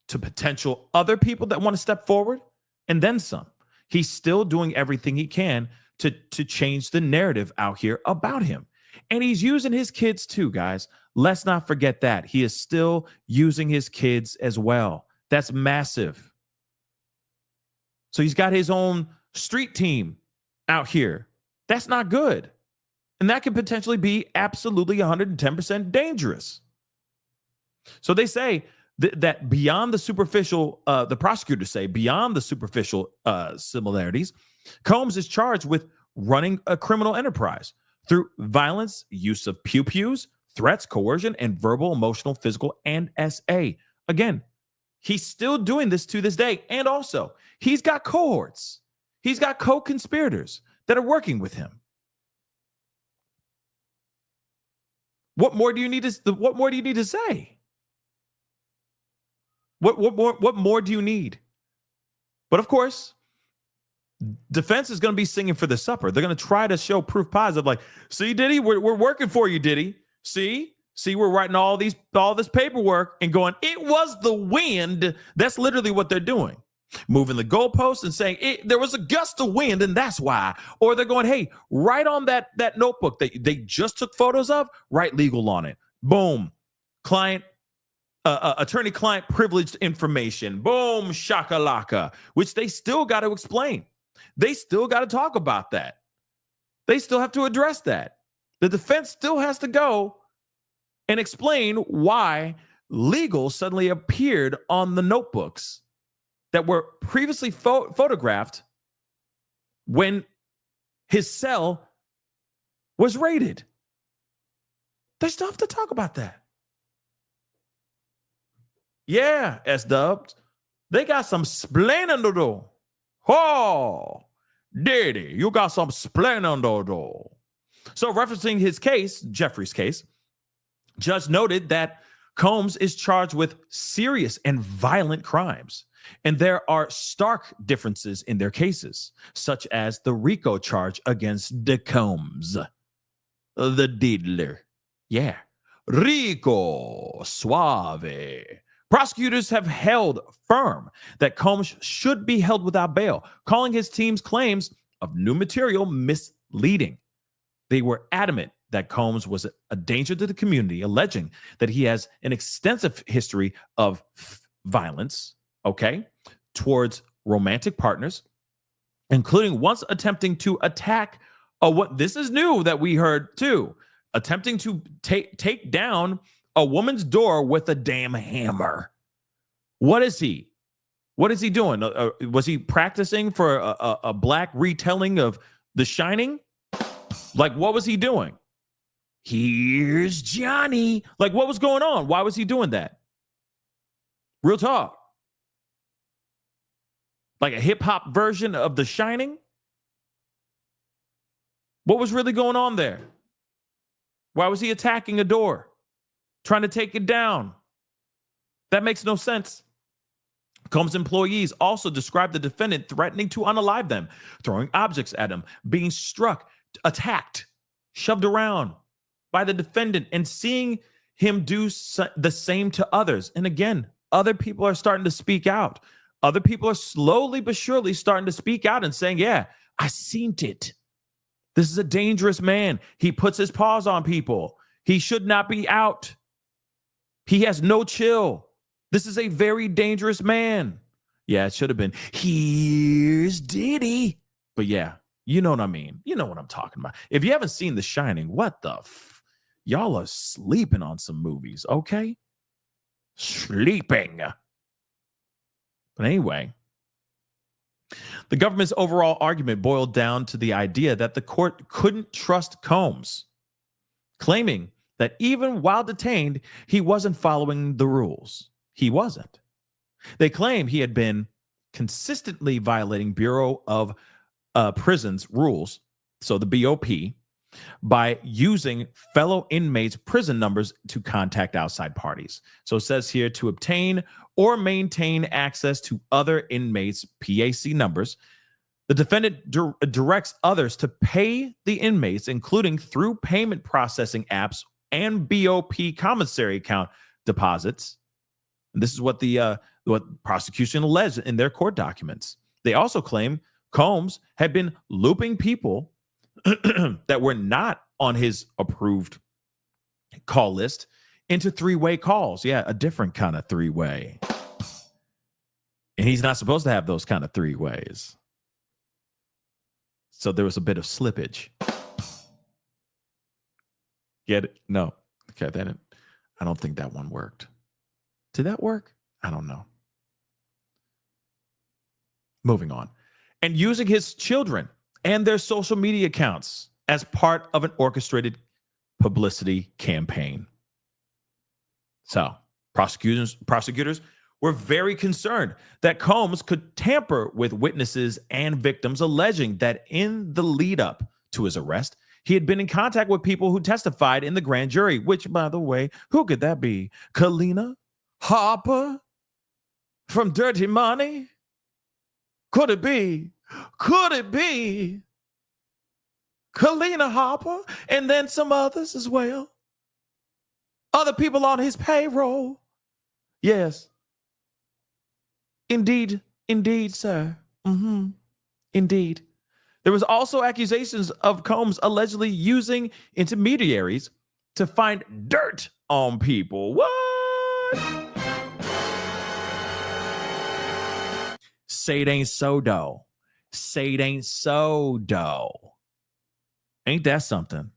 to potential other people that want to step forward, and then some. He's still doing everything he can to change the narrative out here about him. And he's using his kids too, guys. Let's not forget that. He is still using his kids as well. That's massive. So he's got his own street team out here. That's not good. And that could potentially be absolutely 110% dangerous. So they say that beyond the superficial, the prosecutors say, beyond the superficial similarities, Combs is charged with running a criminal enterprise through violence, use of pew-pews, threats, coercion, and verbal, emotional, physical, and SA. Again, he's still doing this to this day. And also, he's got cohorts. He's got co-conspirators that are working with him. What more do you need to say? What more do you need? But of course, defense is going to be singing for the supper. They're going to try to show proof positive, like, see, Diddy, we're working for you, Diddy. See, we're writing all this paperwork and going, it was the wind. That's literally what they're doing. Moving the goalposts and saying there was a gust of wind and that's why. Or they're going, hey, write on that notebook that they just took photos of, write legal on it. Boom. Client, attorney-client privileged information. Boom, shakalaka, which they still got to explain. They still got to talk about that. They still have to address that. The defense still has to go and explain why legal suddenly appeared on the notebooks that were previously photographed when his cell was raided. They still have to talk about that. Yeah, S-Dubs. They got some splendid. Oh, Diddy, you got some splendid. So referencing his case, Jeffrey's case, judge noted that Combs is charged with serious and violent crimes. And there are stark differences in their cases, such as the RICO charge against the Combs, the diddler. Yeah, Rico Suave. Prosecutors have held firm that Combs should be held without bail, calling his team's claims of new material misleading. They were adamant that Combs was a danger to the community, alleging that he has an extensive history of violence, towards romantic partners, including once attempting to attack what this is new that we heard too, attempting to take down a woman's door with a damn hammer. What is he? What is he doing? Was he practicing for a black retelling of The Shining? Like, what was he doing? Here's Johnny. Like, what was going on? Why was he doing that? Real talk. Like a hip hop version of The Shining? What was really going on there? Why was he attacking a door? Trying to take it down? That makes no sense. Combs' employees also described the defendant threatening to unalive them, throwing objects at him, being struck, attacked, shoved around by the defendant, and seeing him do the same to others. And again, other people are starting to speak out. Other people are slowly but surely starting to speak out and saying, yeah, I seen it. This is a dangerous man. He puts his paws on people. He should not be out. He has no chill. This is a very dangerous man. Yeah, it should have been, here's Diddy. But yeah, you know what I mean. You know what I'm talking about. If you haven't seen The Shining, what the y'all are sleeping on some movies, okay? Sleeping. But anyway, the government's overall argument boiled down to the idea that the court couldn't trust Combs, claiming that even while detained, he wasn't following the rules. He wasn't. They claim he had been consistently violating Bureau of Prisons rules, so the BOP, by using fellow inmates' prison numbers to contact outside parties. So it says here, to obtain or maintain access to other inmates' PAC numbers, the defendant directs others to pay the inmates, including through payment processing apps and BOP commissary account deposits. And this is what the prosecution alleged in their court documents. They also claim Combs had been looping people that were not on his approved call list into three-way calls. Yeah, a different kind of three-way. And he's not supposed to have those kind of three-ways. So there was a bit of slippage. Get it? No. Okay, I don't think that one worked. Did that work? I don't know. Moving on. And using his children and their social media accounts as part of an orchestrated publicity campaign. So, prosecutors were very concerned that Combs could tamper with witnesses and victims, alleging that in the lead up to his arrest, he had been in contact with people who testified in the grand jury, which, by the way, who could that be? Kalina Harper from Dirty Money? Could it be? Could it be Kalina Harper and then some others as well? Other people on his payroll? Yes. Indeed, sir. Indeed. There was also accusations of Combs allegedly using intermediaries to find dirt on people. What? Say it ain't so, though. Say it ain't so, though. Ain't that something?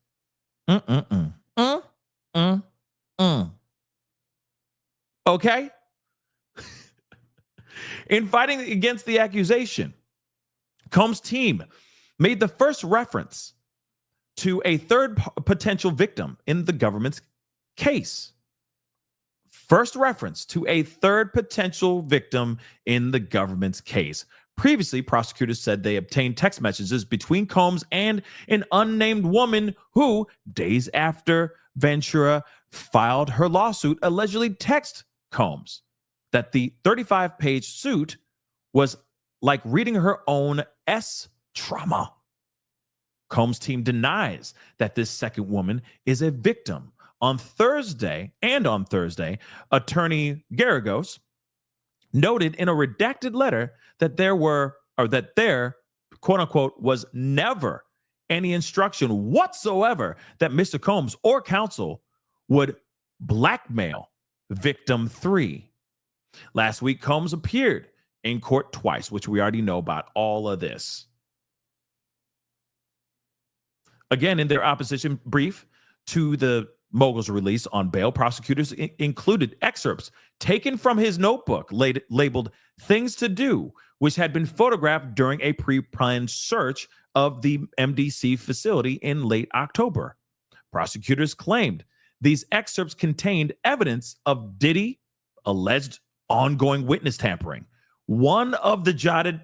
Okay? In fighting against the accusation, Combs' team made the first reference to a third potential victim in the government's case. First reference to a third potential victim in the government's case. Previously, prosecutors said they obtained text messages between Combs and an unnamed woman who, days after Ventura filed her lawsuit, allegedly texted Combs that the 35-page suit was like reading her own trauma. Combs' team denies that this second woman is a victim. On Thursday, attorney Garagos noted in a redacted letter that there quote unquote was never any instruction whatsoever that Mr. Combs or counsel would blackmail victim 3. Last week, Combs appeared in court twice, which we already know about all of this. Again, in their opposition brief to the mogul's release on bail, prosecutors included excerpts taken from his notebook labeled Things to Do, which had been photographed during a pre-planned search of the MDC facility in late October. Prosecutors claimed these excerpts contained evidence of Diddy alleged ongoing witness tampering. One of the jotted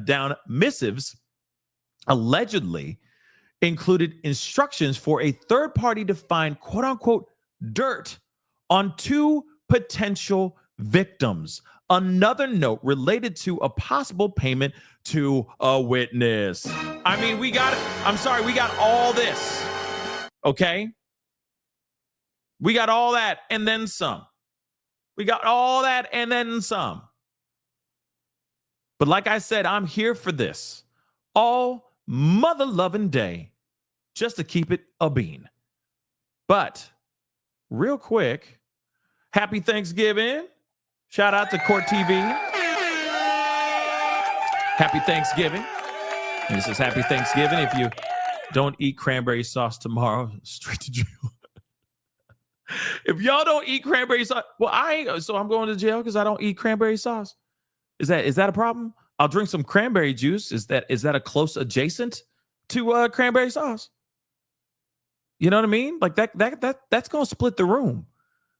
down missives allegedly included instructions for a third party to find quote unquote dirt on 2 potential victims. Another note related to a possible payment to a witness. I mean, we got all this. Okay? We got all that and then some. We got all that and then some. But like I said, I'm here for this all mother-loving day just to keep it a bean. But real quick, happy Thanksgiving. Shout out to Court TV. Happy Thanksgiving. And this is Happy Thanksgiving. If you don't eat cranberry sauce tomorrow, straight to jail. If y'all don't eat cranberry sauce, well, I'm going to jail because I don't eat cranberry sauce. Is that a problem? I'll drink some cranberry juice. Is that a close adjacent to cranberry sauce? You know what I mean? Like that's going to split the room.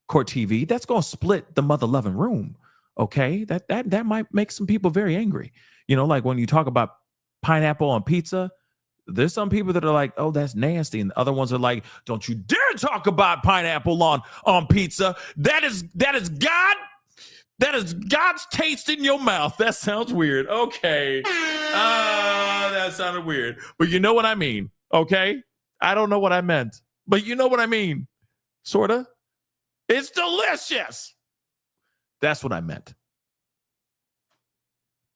Court TV, that's going to split the mother-loving room. Okay, that might make some people very angry. You know, like when you talk about pineapple on pizza, there's some people that are like, oh, that's nasty. And the other ones are like, don't you dare talk about pineapple on pizza. That is God. That is God's taste in your mouth. That sounds weird. Okay. That sounded weird. But you know what I mean. Okay. I don't know what I meant, but you know what I mean. Sorta. It's delicious. That's what I meant.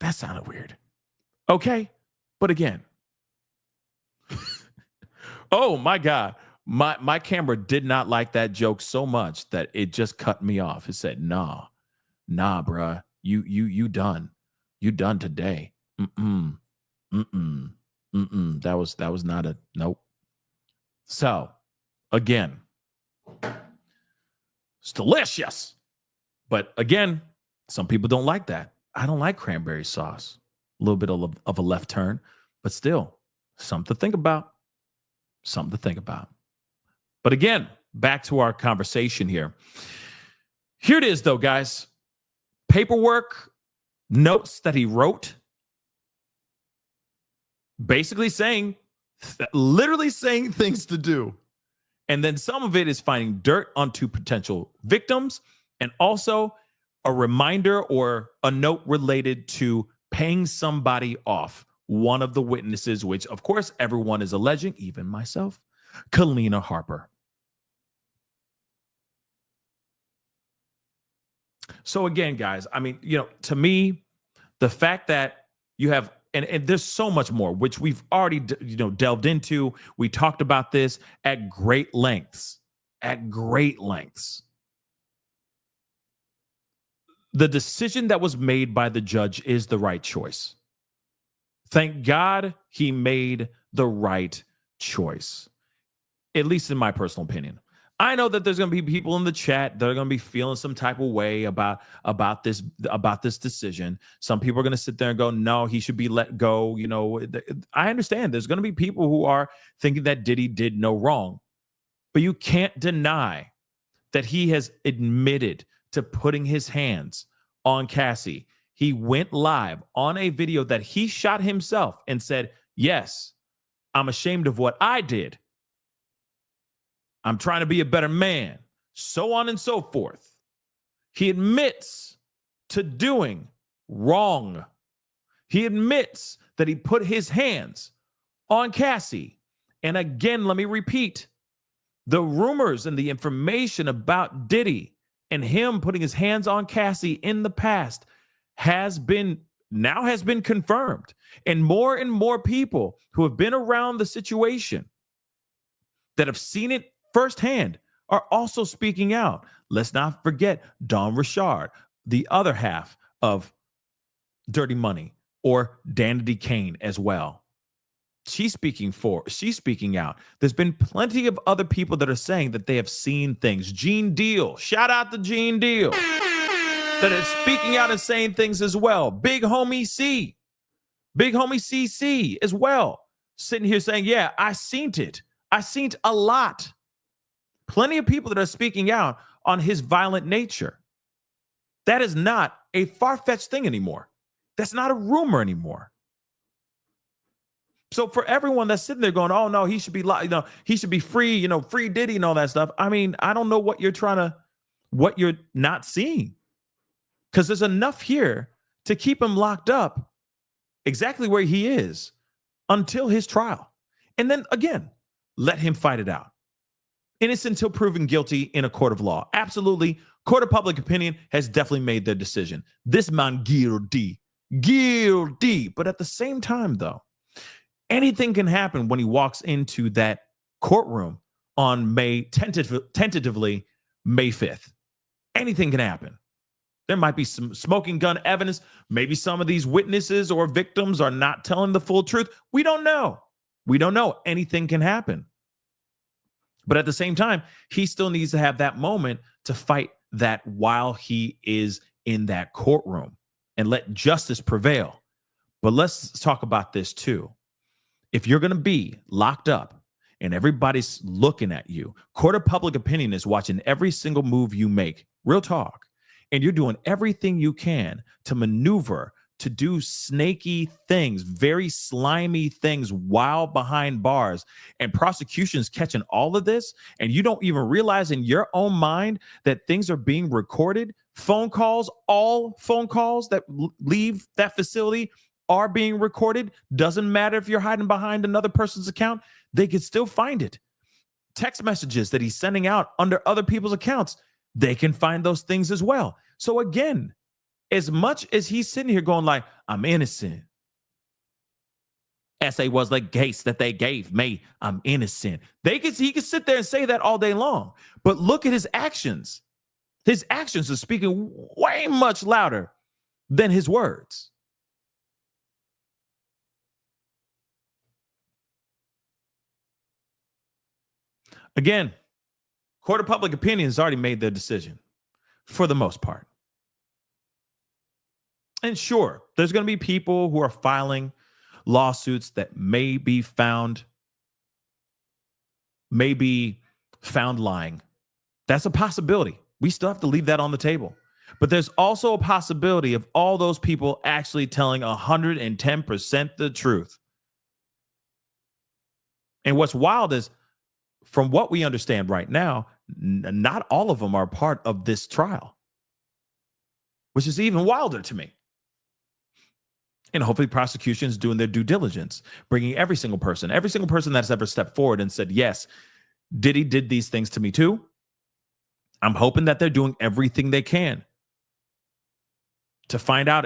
That sounded weird. Okay. But again, oh my God. My camera did not like that joke so much that it just cut me off. It said, nah, bruh. You done. You done today. That was not a nope. So again, it's delicious. But again, some people don't like that. I don't like cranberry sauce. A little bit of a left turn, but still something to think about. Something to think about. But again, back to our conversation here. Here it is, though, guys. Paperwork, notes that he wrote, basically literally saying things to do. And then some of it is finding dirt on 2 potential victims, and also a reminder or a note related to paying somebody off, one of the witnesses, which of course everyone is alleging, even myself, Kalina Harper. So again, guys, I mean, you know, to me, the fact that you have, and there's so much more, which we've already, delved into. We talked about this at great lengths. The decision that was made by the judge is the right choice. Thank God he made the right choice, at least in my personal opinion. I know that there's going to be people in the chat that are going to be feeling some type of way about this decision. Some people are going to sit there and go, no, he should be let go. You know, I understand there's going to be people who are thinking that Diddy did no wrong, but you can't deny that he has admitted to putting his hands on Cassie. He went live on a video that he shot himself and said, yes, I'm ashamed of what I did. I'm trying to be a better man, so on and so forth. He admits to doing wrong. He admits that he put his hands on Cassie. And again, let me repeat, the rumors and the information about Diddy and him putting his hands on Cassie in the past has been confirmed. And more people who have been around the situation that have seen it firsthand are also speaking out. Let's not forget Don Richard, the other half of Dirty Money, or Danity Kane as well. She's speaking out. There's been plenty of other people that are saying that they have seen things. Gene Deal, shout out to Gene Deal, that is speaking out and saying things as well. Big homie CC as well, sitting here saying, yeah, I seen it. I seen a lot. Plenty of people that are speaking out on his violent nature. That is not a far-fetched thing anymore. That's not a rumor anymore. So for everyone that's sitting there going, oh no, he should be, he should be free, free Diddy and all that stuff. I mean, I don't know what you're not seeing, because there's enough here to keep him locked up exactly where he is until his trial. And then again, let him fight it out. Innocent until proven guilty in a court of law. Absolutely. Court of public opinion has definitely made their decision. This man guilty. But at the same time, though, anything can happen when he walks into that courtroom on tentatively May 5th. Anything can happen. There might be some smoking gun evidence. Maybe some of these witnesses or victims are not telling the full truth. We don't know. Anything can happen. But at the same time, he still needs to have that moment to fight that while he is in that courtroom and let justice prevail. But let's talk about this too. If you're going to be locked up and everybody's looking at you, court of public opinion is watching every single move you make, real talk, and you're doing everything you can to maneuver, to do snaky things, very slimy things while behind bars, and prosecution's catching all of this, and you don't even realize in your own mind that things are being recorded. All phone calls that leave that facility are being recorded. Doesn't matter if you're hiding behind another person's account, they can still find it. Text messages that he's sending out under other people's accounts, they can find those things as well. So again, as much as he's sitting here going like, I'm innocent. Essay was the case that they gave me. I'm innocent. He could sit there and say that all day long. But look at his actions. His actions are speaking way much louder than his words. Again, court of public opinion has already made their decision for the most part. And sure, there's going to be people who are filing lawsuits that may be found lying. That's a possibility. We still have to leave that on the table. But there's also a possibility of all those people actually telling 110% the truth. And what's wild is, from what we understand right now, not all of them are part of this trial, which is even wilder to me. And hopefully prosecution's doing their due diligence, bringing every single person that's ever stepped forward and said, yes, Diddy did these things to me too. I'm hoping that they're doing everything they can to find out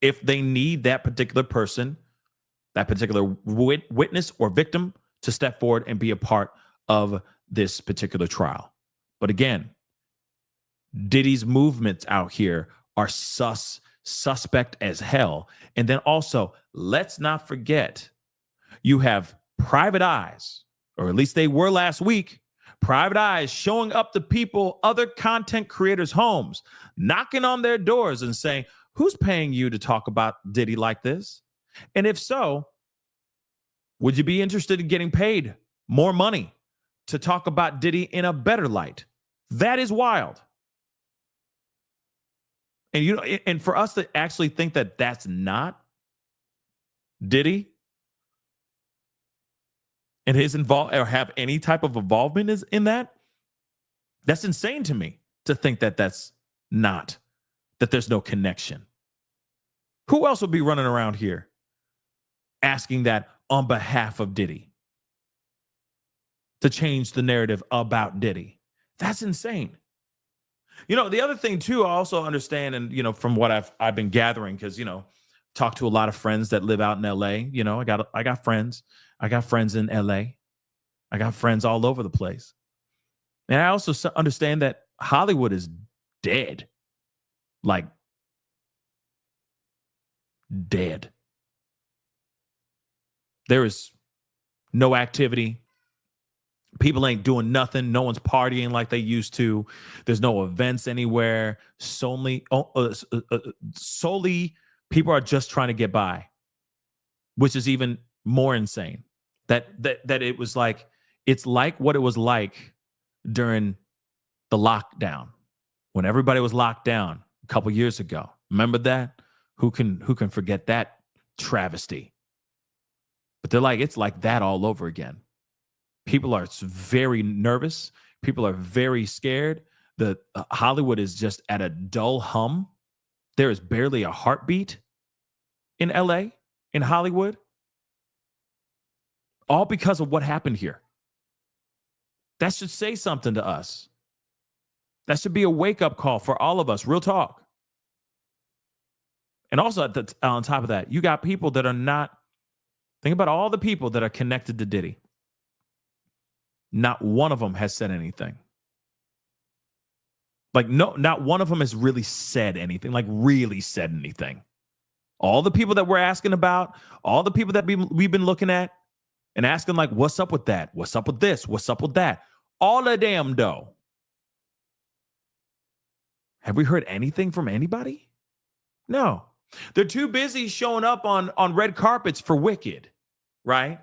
if they need that particular person, that particular witness or victim to step forward and be a part of this particular trial. But again, Diddy's movements out here are suspect as hell. And then also, let's not forget, you have private eyes, or at least they were last week, private eyes showing up to people, other content creators' homes, knocking on their doors and saying, who's paying you to talk about Diddy like this? And if so, would you be interested in getting paid more money to talk about Diddy in a better light? That is wild. And and for us to actually think that that's not Diddy and his involved or have any type of involvement in that, that's insane to me to think that that's not that there's no connection. Who else would be running around here asking that on behalf of Diddy to change the narrative about Diddy? That's insane. The other thing too, I also understand, and from what I've been gathering, because talk to a lot of friends that live out in LA. I got friends. I got friends in LA. I got friends all over the place. And I also understand that Hollywood is dead. Like, dead. There is no activity. People ain't doing nothing. No one's partying like they used to. There's no events anywhere. Solely people are just trying to get by, which is even more insane. That it was like, it's like what it was like during the lockdown, when everybody was locked down a couple years ago. Remember that? Who can forget that travesty? But they're like, it's like that all over again. People are very nervous. People are very scared. The Hollywood is just at a dull hum. There is barely a heartbeat in LA, in Hollywood. All because of what happened here. That should say something to us. That should be a wake-up call for all of us. Real talk. And also, on top of that, you got people that are not. Think about all the people that are connected to Diddy. Not one of them has said anything. Like, no, not one of them has really said anything. Like, really said anything. All the people that we're asking about, all the people that we've been looking at and asking, like, what's up with that? What's up with this? What's up with that? All of them, though. Have we heard anything from anybody? No. They're too busy showing up on red carpets for Wicked, right?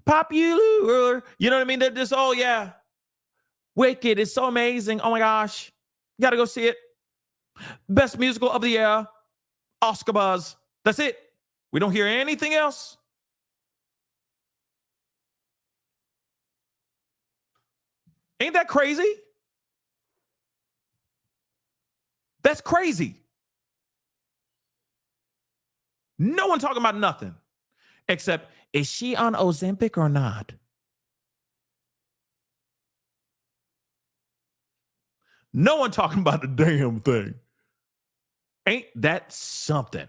Popular. You know what I mean? They're just, oh, yeah. Wicked is so amazing. Oh, my gosh. Got to go see it. Best musical of the year. Oscar buzz. That's it. We don't hear anything else. Ain't that crazy? That's crazy. No one talking about nothing except, is she on Ozempic or not? No one talking about the damn thing. Ain't that something?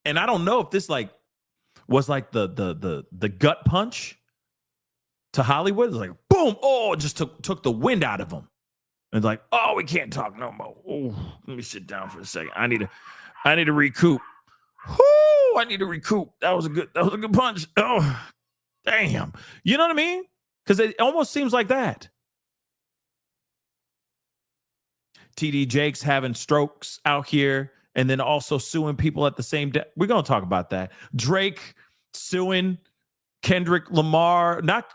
And I don't know if this was like the gut punch to Hollywood. It's like, boom, it just took the wind out of them. And it's like, oh, we can't talk no more. Oh, let me sit down for a second. I need to recoup. Whoo, I need to recoup. That was a good punch. Oh, damn. You know what I mean? Because it almost seems like that. TD Jakes having strokes out here and then also suing people at the same day. We're going to talk about that. Drake suing Kendrick Lamar, not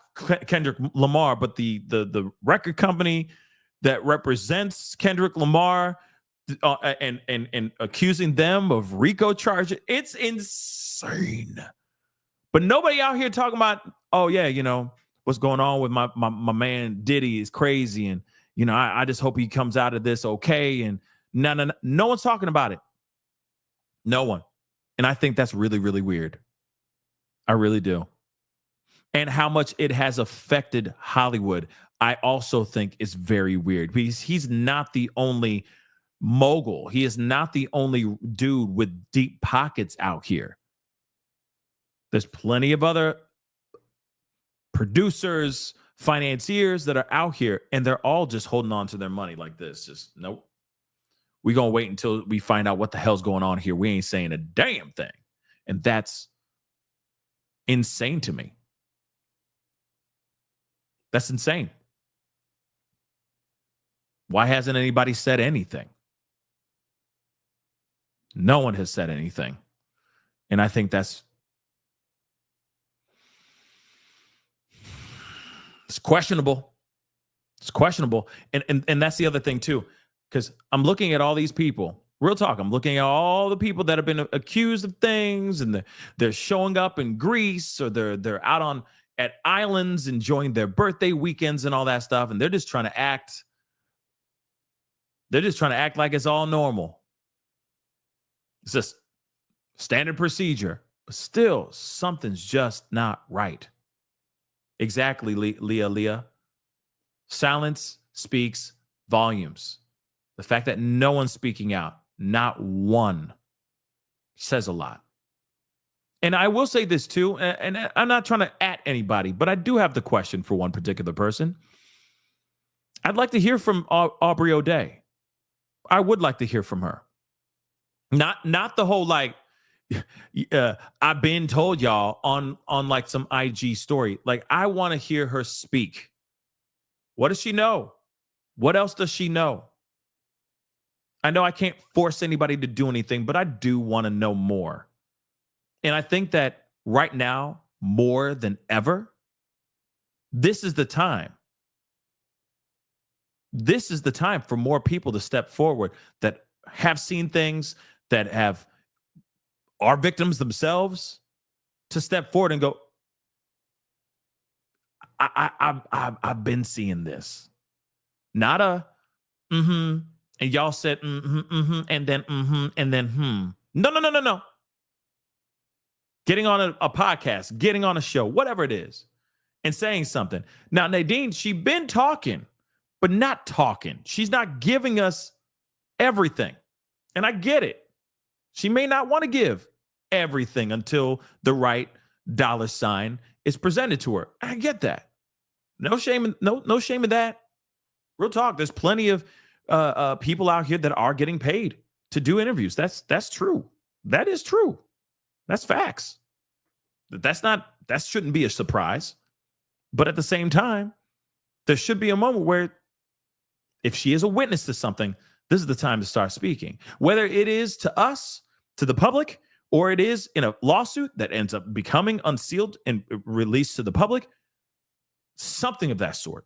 Kendrick Lamar, but the record company that represents Kendrick Lamar, and accusing them of RICO charges. It's insane. But nobody out here talking about, oh yeah, what's going on with my man Diddy is crazy, and I just hope he comes out of this okay. And no one's talking about it. No one. And I think that's really, really weird. I really do. And how much it has affected Hollywood, I also think is very weird, because he's not the only mogul. He is not the only dude with deep pockets out here. There's plenty of other producers, financiers that are out here, and they're all just holding on to their money like this. Just, nope. We're going to wait until we find out what the hell's going on here. We ain't saying a damn thing. And that's insane to me. That's insane. Why hasn't anybody said anything? No one has said anything. And I think it's questionable. It's questionable. And that's the other thing too, because I'm looking at all these people. Real talk. I'm looking at all the people that have been accused of things, and they're showing up in Greece, or they're out at islands enjoying their birthday weekends and all that stuff, and they're just trying to act They're just trying to act like it's all normal. It's just standard procedure, but still something's just not right. Exactly, Leah. Silence speaks volumes. The fact that no one's speaking out, not one, says a lot. And I will say this too, and I'm not trying to at anybody, but I do have the question for one particular person. I'd like to hear from Aubrey O'Day. I would like to hear from her. Not the whole like, I've been told y'all on like some IG story. Like, I want to hear her speak. What does she know? What else does she know? I know I can't force anybody to do anything, but I do want to know more. And I think that right now, more than ever, this is the time. This is the time for more people to step forward that have seen things, that are victims themselves, to step forward and go, I've been seeing this. Not a and y'all said and then No. Getting on a podcast, getting on a show, whatever it is, and saying something. Now, Nadine, she's been talking, but not talking. She's not giving us everything. And I get it. She may not want to give everything until the right dollar sign is presented to her. I get that. No shame, no shame in that. Real talk. There's plenty of people out here that are getting paid to do interviews. That's true. That is true. That's facts. That shouldn't be a surprise. But at the same time, there should be a moment where if she is a witness to something, this is the time to start speaking. Whether it is to us, to the public, or it is in a lawsuit that ends up becoming unsealed and released to the public, something of that sort.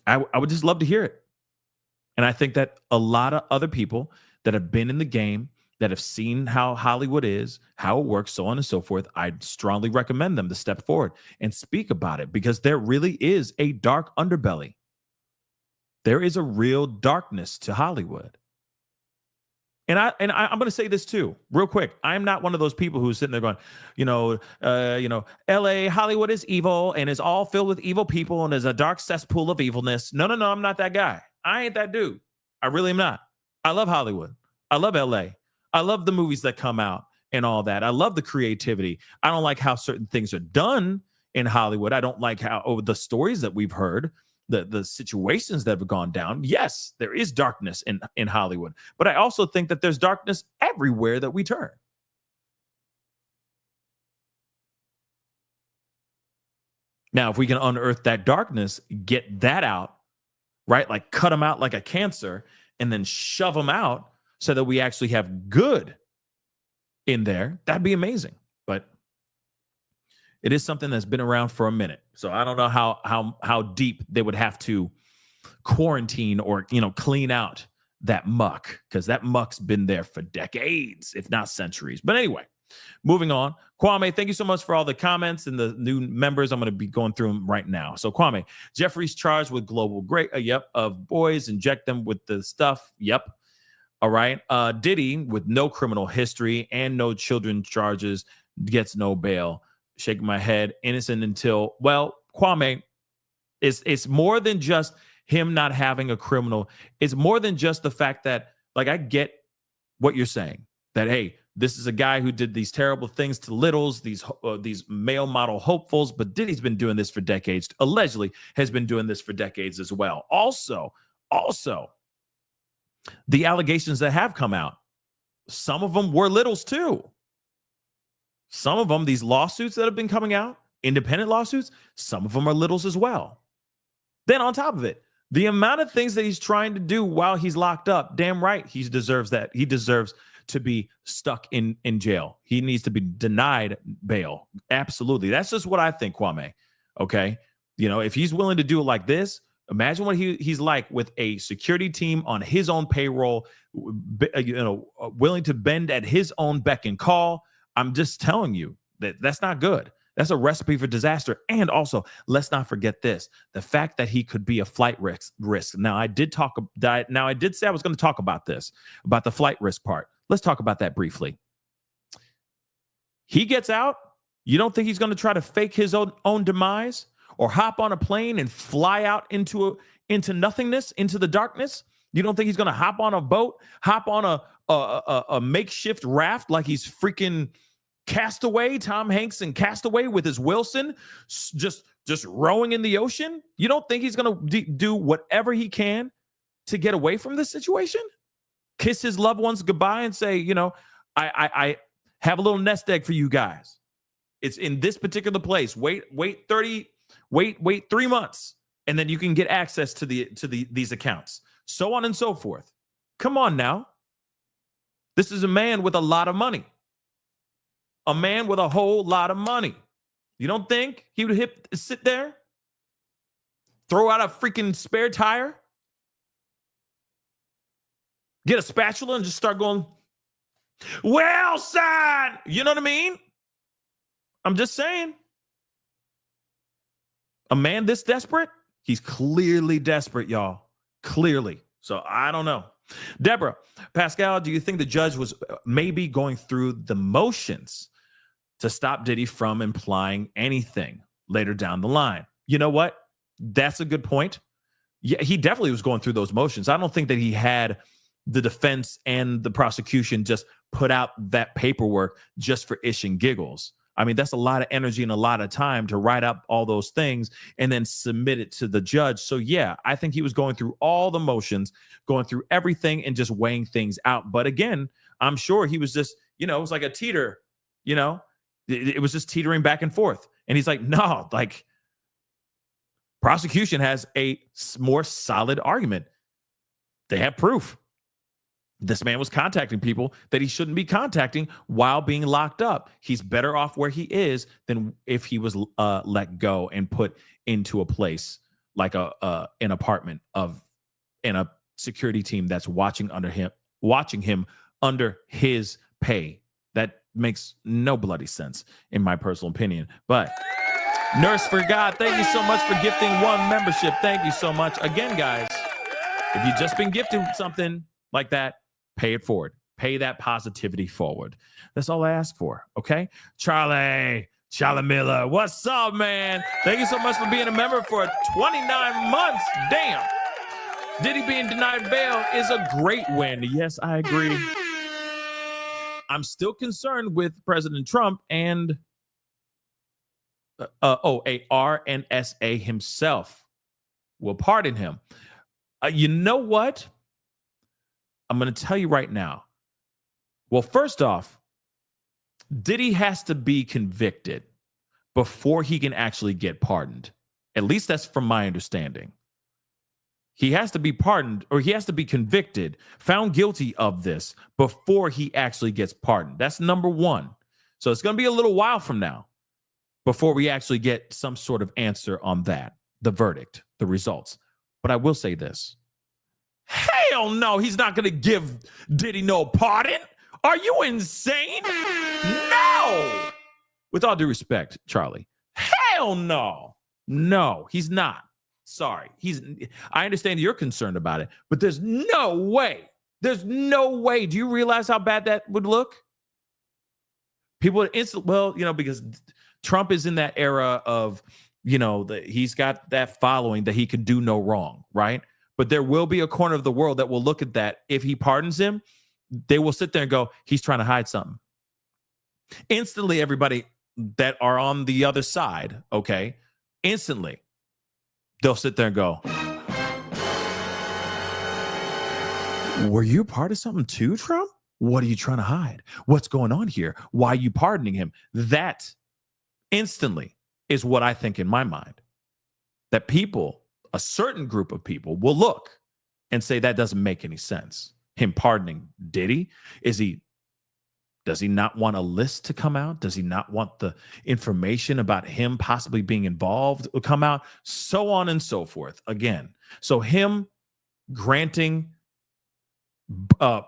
I would just love to hear it. And I think that a lot of other people that have been in the game, that have seen how Hollywood is, how it works, so on and so forth, I'd strongly recommend them to step forward and speak about it, because there really is a dark underbelly. There is a real darkness to Hollywood. And I'm going to say this too, real quick. I'm not one of those people who's sitting there going, LA, Hollywood is evil and is all filled with evil people and is a dark cesspool of evilness. No, I'm not that guy. I ain't that dude. I really am not. I love Hollywood. I love LA. I love the movies that come out and all that. I love the creativity. I don't like how certain things are done in Hollywood. I don't like how the stories that we've heard, the situations that have gone down. Yes, there is darkness in Hollywood, but I also think that there's darkness everywhere that we turn. Now, if we can unearth that darkness, get that out, right? Like cut them out like a cancer and then shove them out so that we actually have good in there, that'd be amazing. But it is something that's been around for a minute. So I don't know how deep they would have to quarantine or, clean out that muck, because that muck's been there for decades, if not centuries. But anyway, moving on. Kwame, thank you so much for all the comments and the new members. I'm going to be going through them right now. So Kwame, Jeffrey's charged with global of boys, inject them with the stuff. Yep. All right. Diddy, with no criminal history and no children charges, gets no bail. Shaking my head, innocent until, well, Kwame, it's more than just him not having a criminal. It's more than just the fact that, like, I get what you're saying, that, hey, this is a guy who did these terrible things to littles, these male model hopefuls, but Diddy's been doing this for decades, allegedly has been doing this for decades as well. Also, the allegations that have come out, some of them were littles too. Some of them, these lawsuits that have been coming out, independent lawsuits, some of them are littles as well. Then on top of it, the amount of things that he's trying to do while he's locked up, damn right, he deserves that. He deserves to be stuck in jail. He needs to be denied bail. Absolutely. That's just what I think, Kwame. Okay. If he's willing to do it like this, imagine what he's like with a security team on his own payroll, willing to bend at his own beck and call. I'm just telling you that's not good. That's a recipe for disaster. And also, let's not forget this: the fact that he could be a flight risk. Now, I did say I was going to talk about this, about the flight risk part. Let's talk about that briefly. He gets out. You don't think he's going to try to fake his own demise or hop on a plane and fly out into nothingness, into the darkness? You don't think he's going to hop on a boat, hop on a makeshift raft like he's freaking Castaway, Tom Hanks and Castaway with his Wilson, just rowing in the ocean? You don't think he's going to do whatever he can to get away from this situation? Kiss his loved ones goodbye and say, I have a little nest egg for you guys. It's in this particular place. Wait 3 months, and then you can get access to these accounts. So on and so forth. Come on now. This is a man with a lot of money. A man with a whole lot of money. You don't think he would sit there, throw out a freaking spare tire, get a spatula and just start going, well, son, you know what I mean? I'm just saying. A man this desperate, he's clearly desperate, y'all. Clearly. So I don't know. Deborah, Pascal, do you think the judge was maybe going through the motions to stop Diddy from implying anything later down the line? You know what? That's a good point. Yeah, he definitely was going through those motions. I don't think that he had the defense and the prosecution just put out that paperwork just for ish and giggles. I mean, that's a lot of energy and a lot of time to write up all those things and then submit it to the judge. So, yeah, I think he was going through all the motions, going through everything and just weighing things out. But again, I'm sure he was just, it was like a teeter, it was just teetering back and forth. And he's like, no, like, prosecution has a more solid argument. They have proof. This man was contacting people that he shouldn't be contacting while being locked up. He's better off where he is than if he was let go and put into a place like an apartment and a security team that's watching him under his pay. That makes no bloody sense in my personal opinion. But Nurse for God, thank you so much for gifting 1 membership. Thank you so much. Again, guys, if you've just been gifted something like that, pay it forward. Pay that positivity forward. That's all I ask for, okay? Charlie Miller, what's up, man? Thank you so much for being a member for 29 months. Damn. Diddy being denied bail is a great win. Yes, I agree. I'm still concerned with President Trump and a RNSA himself will pardon him. You know what? I'm going to tell you right now. Well, first off, Diddy has to be convicted before he can actually get pardoned. At least that's from my understanding. He has to be pardoned, or he has to be convicted, found guilty of this before he actually gets pardoned. That's number one. So it's going to be a little while from now before we actually get some sort of answer on that, the verdict, the results. But I will say this. Hell no, he's not going to give Diddy no pardon. Are you insane? No. With all due respect, Charlie. Hell no. No, he's not. Sorry. I understand you're concerned about it, but there's no way. There's no way. Do you realize how bad that would look? People would because Trump is in that era of, he's got that following that he can do no wrong, right? But there will be a corner of the world that will look at that. If he pardons him, they will sit there and go, he's trying to hide something. Instantly, everybody that are on the other side, okay, instantly, they'll sit there and go, were you part of something too, Trump? What are you trying to hide? What's going on here? Why are you pardoning him? That instantly is what I think in my mind. That people, a certain group of people, will look and say that doesn't make any sense. Him pardoning Diddy? Does he not want a list to come out? Does he not want the information about him possibly being involved to come out? So on and so forth. Again, so him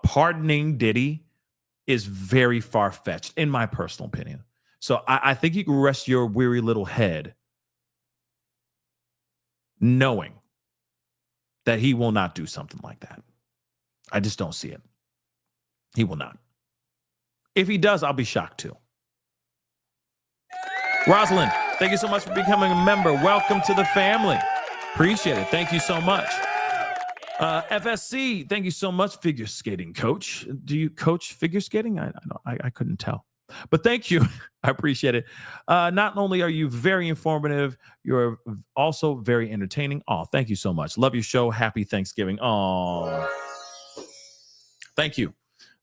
pardoning Diddy is very far-fetched, in my personal opinion. So I think you can rest your weary little head knowing that he will not do something like that. I just don't see it. He will not. If he does, I'll be shocked too. Rosalind, thank you so much for becoming a member. Welcome to the family. Appreciate it. Thank you so much. FSC, thank you so much, figure skating coach. Do you coach figure skating? I couldn't tell. But thank you. I appreciate it. Not only are you very informative, you're also very entertaining. Oh, thank you so much. Love your show. Happy Thanksgiving. Oh, thank you.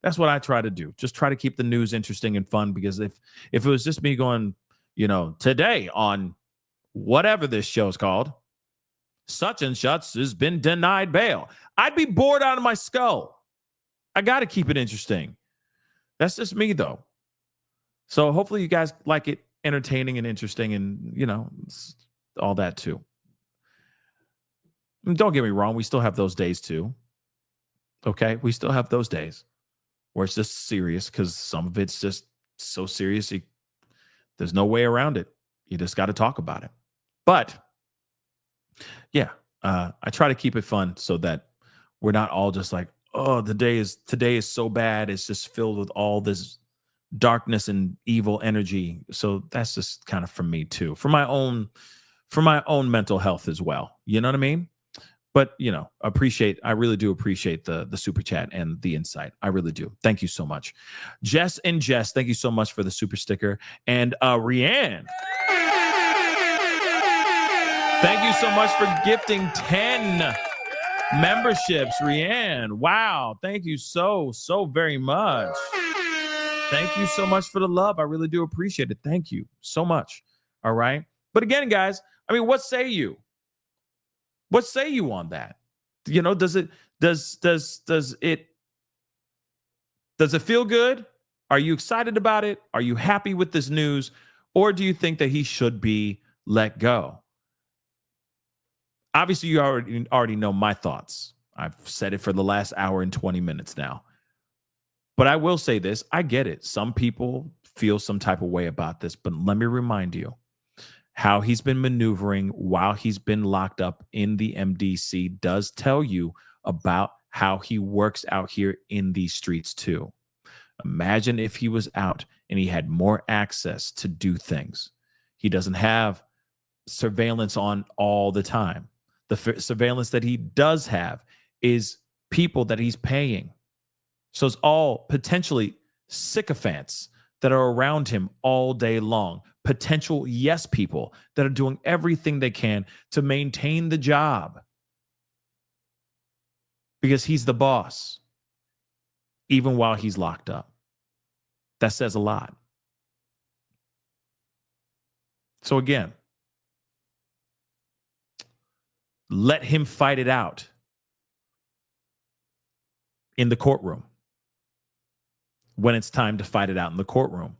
That's what I try to do. Just try to keep the news interesting and fun, because if it was just me going, today on whatever this show's called, such and such has been denied bail, I'd be bored out of my skull. I got to keep it interesting. That's just me, though. So hopefully you guys like it entertaining and interesting and, all that too. And don't get me wrong. We still have those days too. Okay. We still have those days where it's just serious, because some of it's just so serious. There's no way around it. You just got to talk about it. But yeah, I try to keep it fun so that we're not all just like, oh, today is so bad. It's just filled with all this darkness and evil energy. So that's just kind of for me too, for my own mental health as well. You know what I mean? But I really do appreciate the super chat and the insight. I really do. Thank you so much. Jess, thank you so much for the super sticker. And Rianne, thank you so much for gifting 10 memberships, Rianne. Wow. Thank you so very much. Thank you so much for the love. I really do appreciate it. Thank you so much. All right. But again, guys, what say you? What say you on that? Does it feel good? Are you excited about it? Are you happy with this news? Or do you think that he should be let go? Obviously, you already know my thoughts. I've said it for the last hour and 20 minutes now. But I will say this. I get it. Some people feel some type of way about this. But let me remind you how he's been maneuvering while he's been locked up in the MDC does tell you about how he works out here in these streets too. Imagine if he was out and he had more access to do things. He doesn't have surveillance on all the time. The surveillance that he does have is people that he's paying. So it's all potentially sycophants that are around him all day long. Potential yes people that are doing everything they can to maintain the job because he's the boss, even while he's locked up. That says a lot. So again, let him fight it out in the courtroom when it's time to fight it out in the courtroom.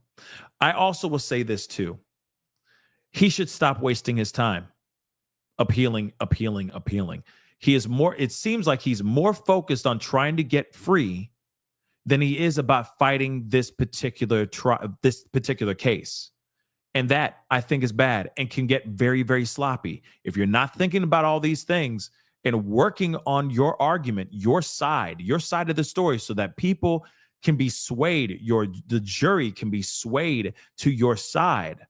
I also will say this too. He should stop wasting his time appealing. It seems like he's more focused on trying to get free than he is about fighting this particular case. And that, I think, is bad and can get very, very sloppy. If you're not thinking about all these things and working on your argument, your side of the story, so that people can be swayed, the jury can be swayed to your side.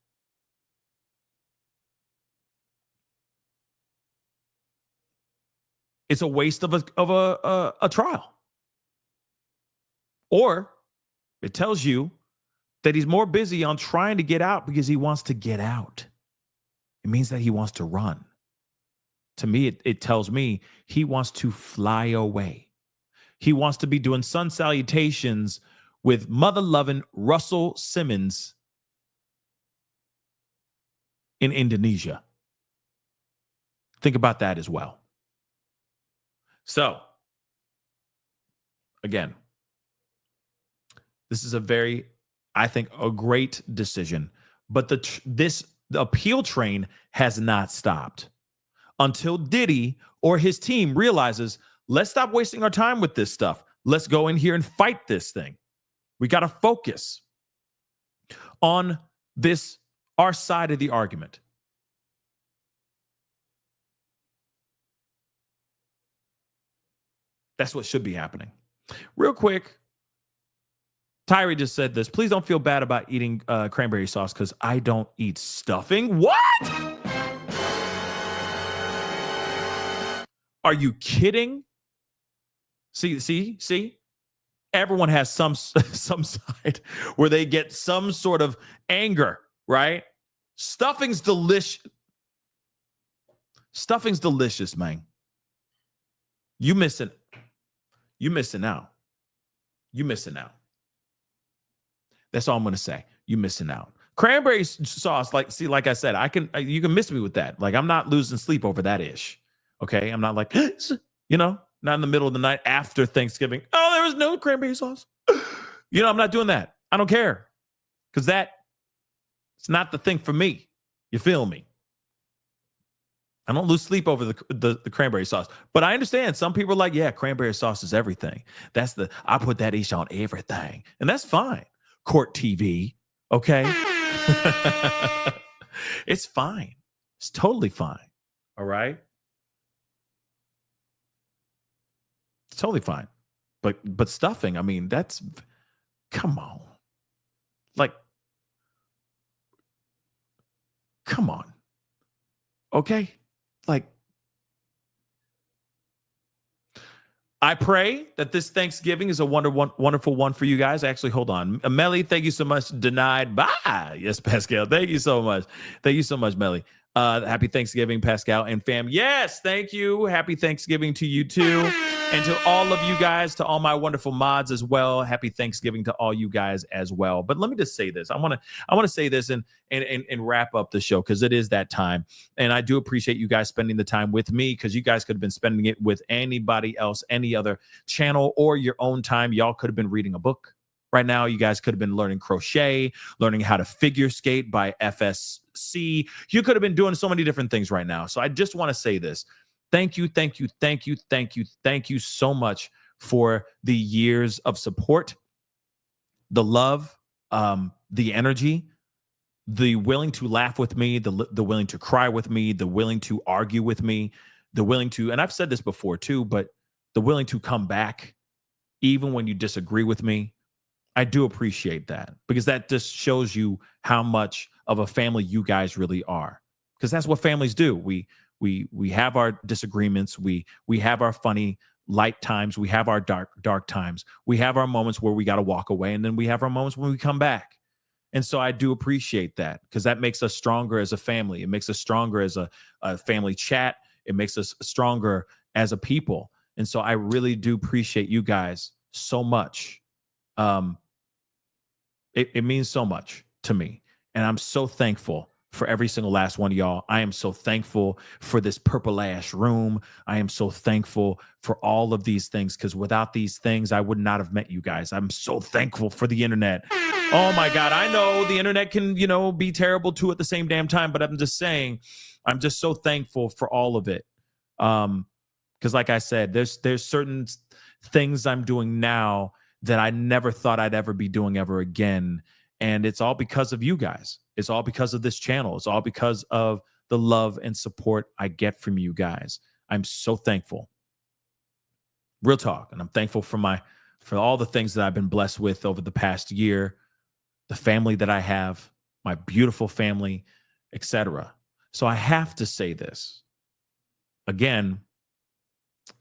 It's a waste of a trial. Or it tells you that he's more busy on trying to get out because he wants to get out. It means that he wants to run. To me, it tells me he wants to fly away. He wants to be doing sun salutations with mother-loving Russell Simmons in Indonesia. Think about that as well. So, again, this is I think, a great decision. But the appeal train has not stopped until Diddy or his team realizes, let's stop wasting our time with this stuff. Let's go in here and fight this thing. We got to focus on our side of the argument. That's what should be happening. Real quick, Tyree just said this. Please don't feel bad about eating cranberry sauce because I don't eat stuffing. What? Are you kidding? See? Everyone has some side where they get some sort of anger, right? Stuffing's delicious. Stuffing's delicious, man. You missing out. That's all I'm gonna say. You missing out. Cranberry sauce, like I said, you can miss me with that. Like, I'm not losing sleep over that ish. Okay, I'm not like, not in the middle of the night after Thanksgiving. Oh, there was no cranberry sauce. I'm not doing that. I don't care, because it's not the thing for me. You feel me? I don't lose sleep over the cranberry sauce. But I understand some people are like, yeah, cranberry sauce is everything. I put that ish on everything. And that's fine. Court TV, okay? It's fine. It's totally fine. All right? It's totally fine. But stuffing, I mean, come on. Like, come on. Okay? Like, I pray that this Thanksgiving is a wonderful one for you guys. Actually, hold on. Melly, thank you so much. Denied. Bye. Yes, Pascal. Thank you so much. Thank you so much, Melly. Happy Thanksgiving, Pascal and fam. Yes, thank you. Happy Thanksgiving to you too. And to all of you guys, to all my wonderful mods as well. Happy Thanksgiving to all you guys as well. But let me just say this. I want to say this and wrap up the show, because it is that time. And I do appreciate you guys spending the time with me, because you guys could have been spending it with anybody else, any other channel, or your own time. Y'all could have been reading a book. Right now, you guys could have been learning crochet, learning how to figure skate by FSC. You could have been doing so many different things right now. So I just want to say this. Thank you so much for the years of support, the love, the energy, the willing to laugh with me, the willing to cry with me, the willing to argue with me, the willing to, and I've said this before too, but the willing to come back even when you disagree with me. I do appreciate that, because that just shows you how much of a family you guys really are, because that's what families do. We have our disagreements. We have our funny light times. We have our dark times. We have our moments where we got to walk away, and then we have our moments when we come back. And so I do appreciate that, because that makes us stronger as a family. It makes us stronger as a family chat. It makes us stronger as a people. And so I really do appreciate you guys so much. It means so much to me. And I'm so thankful for every single last one of y'all. I am so thankful for this purple ash room. I am so thankful for all of these things, because without these things, I would not have met you guys. I'm so thankful for the internet. Oh my God. I know the internet can, be terrible too at the same damn time, but I'm just saying, I'm just so thankful for all of it. Because like I said, there's certain things I'm doing now that I never thought I'd ever be doing ever again. And it's all because of you guys. It's all because of this channel. It's all because of the love and support I get from you guys. I'm so thankful. Real talk. And I'm thankful for all the things that I've been blessed with over the past year, the family that I have, my beautiful family, etc. So I have to say this again.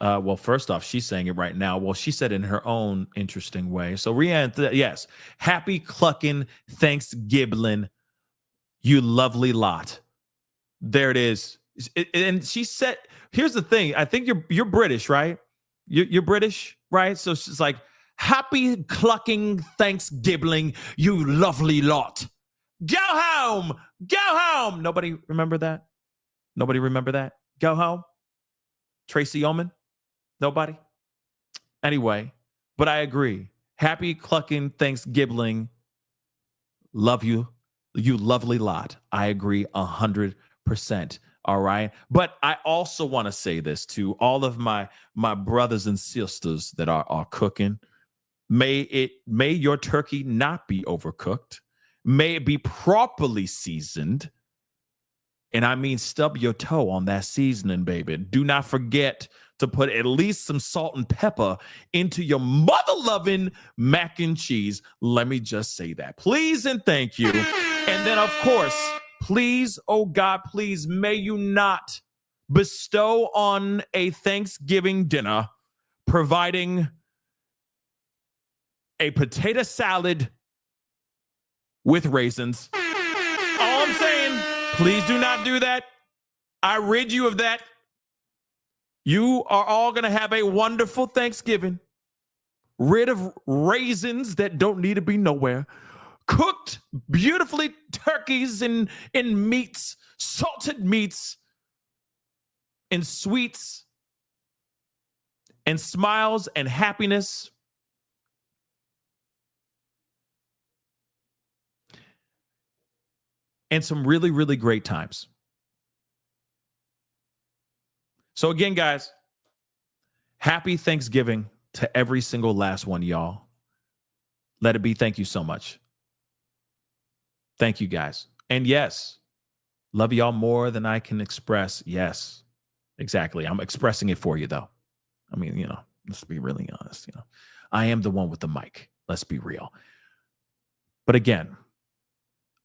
Well, first off, she's saying it right now. Well, she said in her own interesting way. So, Rianne, yes, happy clucking Thanksgiving, you lovely lot. There it is. And she said, here's the thing. I think you're British, right? You're British, right? So she's like, happy clucking Thanksgiving, you lovely lot. Go home. Go home. Nobody remember that? Nobody remember that? Go home. Tracy Ullman? Nobody? Anyway, but I agree. Happy clucking Thanksgiving. Love you. You lovely lot. I agree 100%. All right. But I also want to say this to all of my brothers and sisters that are cooking. May your turkey not be overcooked. May it be properly seasoned. And I mean, stub your toe on that seasoning, baby. Do not forget to put at least some salt and pepper into your mother-loving mac and cheese. Let me just say that. Please and thank you. And then, of course, please, oh God, please, may you not bestow on a Thanksgiving dinner providing a potato salad with raisins. All I'm saying, please do not do that. I rid you of that. You are all going to have a wonderful Thanksgiving. Rid of raisins that don't need to be nowhere. Cooked beautifully turkeys and meats, salted meats, and sweets, and smiles and happiness. And some really, really great times. So again, guys, happy Thanksgiving to every single last one of y'all. Let it be. Thank you so much. Thank you, guys. And yes, love y'all more than I can express. Yes, exactly. I'm expressing it for you, though. I mean, let's be really honest. I am the one with the mic. Let's be real. But again,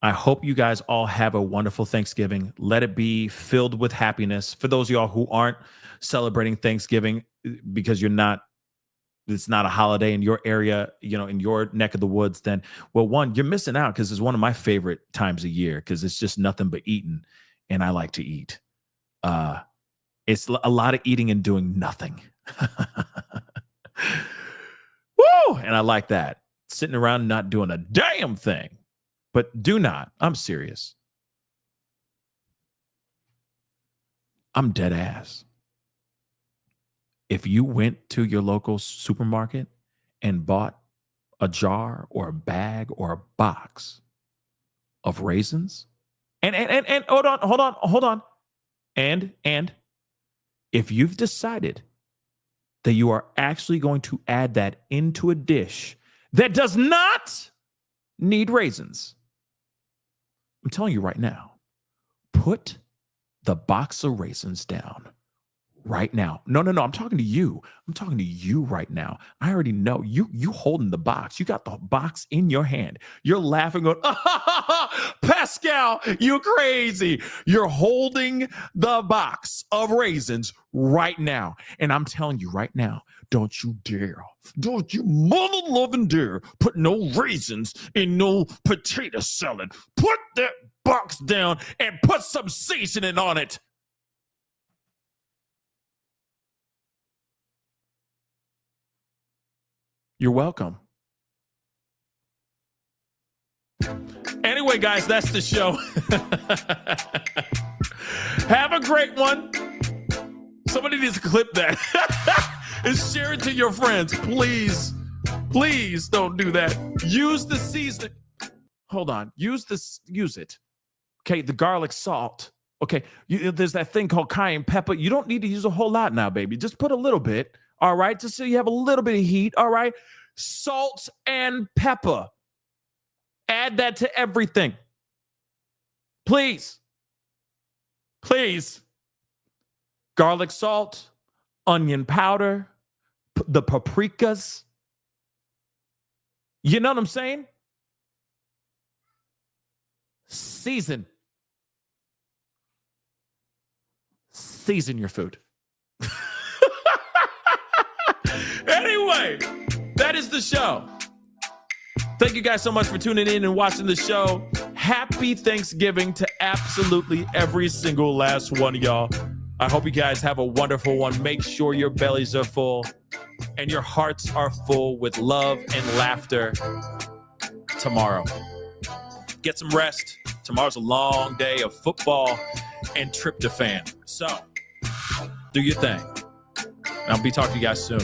I hope you guys all have a wonderful Thanksgiving. Let it be filled with happiness. For those of y'all who aren't celebrating Thanksgiving because it's not a holiday in your area, in your neck of the woods, then, well, one, you're missing out because it's one of my favorite times of year because it's just nothing but eating, and I like to eat. It's a lot of eating and doing nothing. Woo! And I like that. Sitting around not doing a damn thing. But do not. I'm serious. I'm dead ass. If you went to your local supermarket and bought a jar or a bag or a box of raisins, and hold on. And if you've decided that you are actually going to add that into a dish that does not need raisins, I'm telling you right now, put the box of raisins down right now. No. I'm talking to you. I'm talking to you right now. I already know you holding the box. You got the box in your hand. You're laughing, going, Pascal, you crazy. You're holding the box of raisins right now. And I'm telling you right now, don't you mother-loving dare put no raisins in no potato salad. Put that box down and put some seasoning on it. You're welcome. Anyway, guys, that's the show. Have a great one. Somebody needs to clip that and share it to your friends. Please don't do that. Use the seasoning. Hold on. Use it. Okay, the garlic salt. Okay, there's that thing called cayenne pepper. You don't need to use a whole lot now, baby. Just put a little bit. All right, just so you have a little bit of heat. All right, salt and pepper. Add that to everything. Please. Garlic salt, onion powder, the paprikas. You know what I'm saying? Season your food. Anyway, that is the show. Thank you guys so much for tuning in and watching the show. Happy Thanksgiving to absolutely every single last one of y'all. I hope you guys have a wonderful one. Make sure your bellies are full and your hearts are full with love and laughter tomorrow. Get some rest. Tomorrow's a long day of football and tryptophan. So, do your thing. I'll be talking to you guys soon.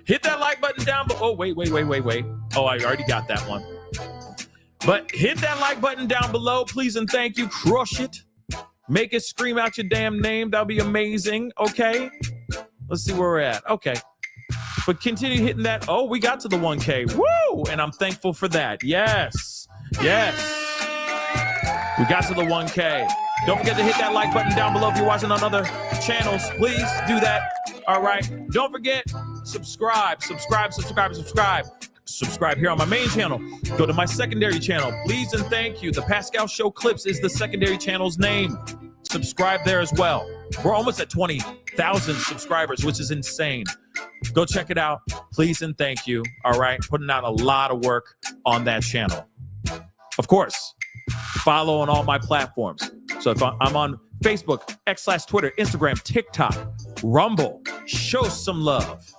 Hit that like button down below. Oh, wait. Oh, I already got that one. But hit that like button down below, please and thank you. Crush it. Make it scream out your damn name. That'll be amazing. Okay. Let's see where we're at. Okay. But continue hitting that. Oh, we got to the 1K. Woo! And I'm thankful for that. Yes. We got to the 1K. Don't forget to hit that like button down below if you're watching on other channels. Please do that. All right. Don't forget, subscribe here on my main channel. Go to my secondary channel. Please and thank you. The Pascal Show Clips is the secondary channel's name. Subscribe there as well. We're almost at 20,000 subscribers, which is insane. Go check it out. Please and thank you. All right. Putting out a lot of work on that channel. Of course, follow on all my platforms. So if I'm on Facebook, X/Twitter, Instagram, TikTok, Rumble, show some love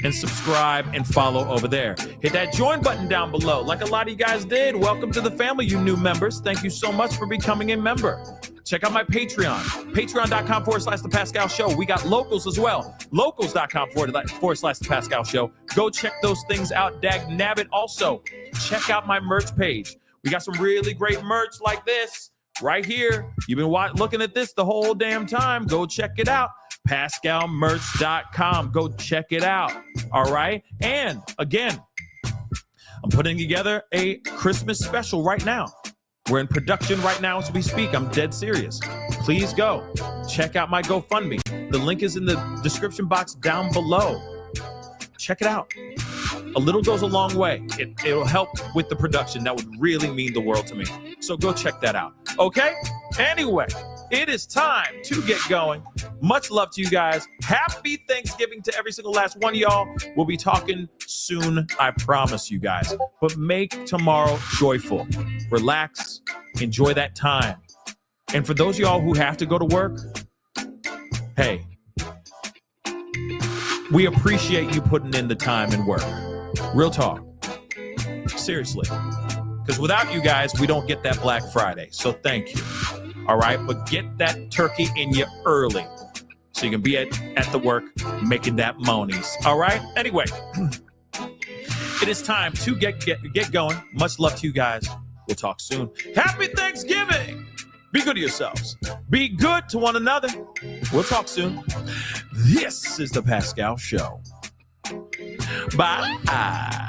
and subscribe and follow over there. Hit that join button down below like a lot of you guys did. Welcome to the family, you new members. Thank you so much for becoming a member. Check out my Patreon, patreon.com/The Pascal Show. We got locals as well, locals.com/The Pascal Show. Go check those things out, dag nabbit. Also, check out my merch page. We got some really great merch like this right here. You've been looking at this the whole damn time. Go check it out. PascalMerch.com. Go check it out. All right. And again, I'm putting together a Christmas special right now. We're in production right now as we speak. I'm dead serious. Please go check out my GoFundMe. The link is in the description box down below. Check it out. A little goes a long way. It'll help with the production. That would really mean the world to me. So go check that out. Okay? Anyway, it is time to get going. Much love to you guys. Happy Thanksgiving to every single last one of y'all. We'll be talking soon, I promise you guys. But make tomorrow joyful. Relax. Enjoy that time. And for those of y'all who have to go to work, hey, we appreciate you putting in the time and work. Real talk. Seriously. Because without you guys, we don't get that Black Friday. So thank you. All right. But get that turkey in you early so you can be at the work making that monies. All right. Anyway, it is time to get going. Much love to you guys. We'll talk soon. Happy Thanksgiving. Be good to yourselves. Be good to one another. We'll talk soon. This is the Pascal Show. Bye.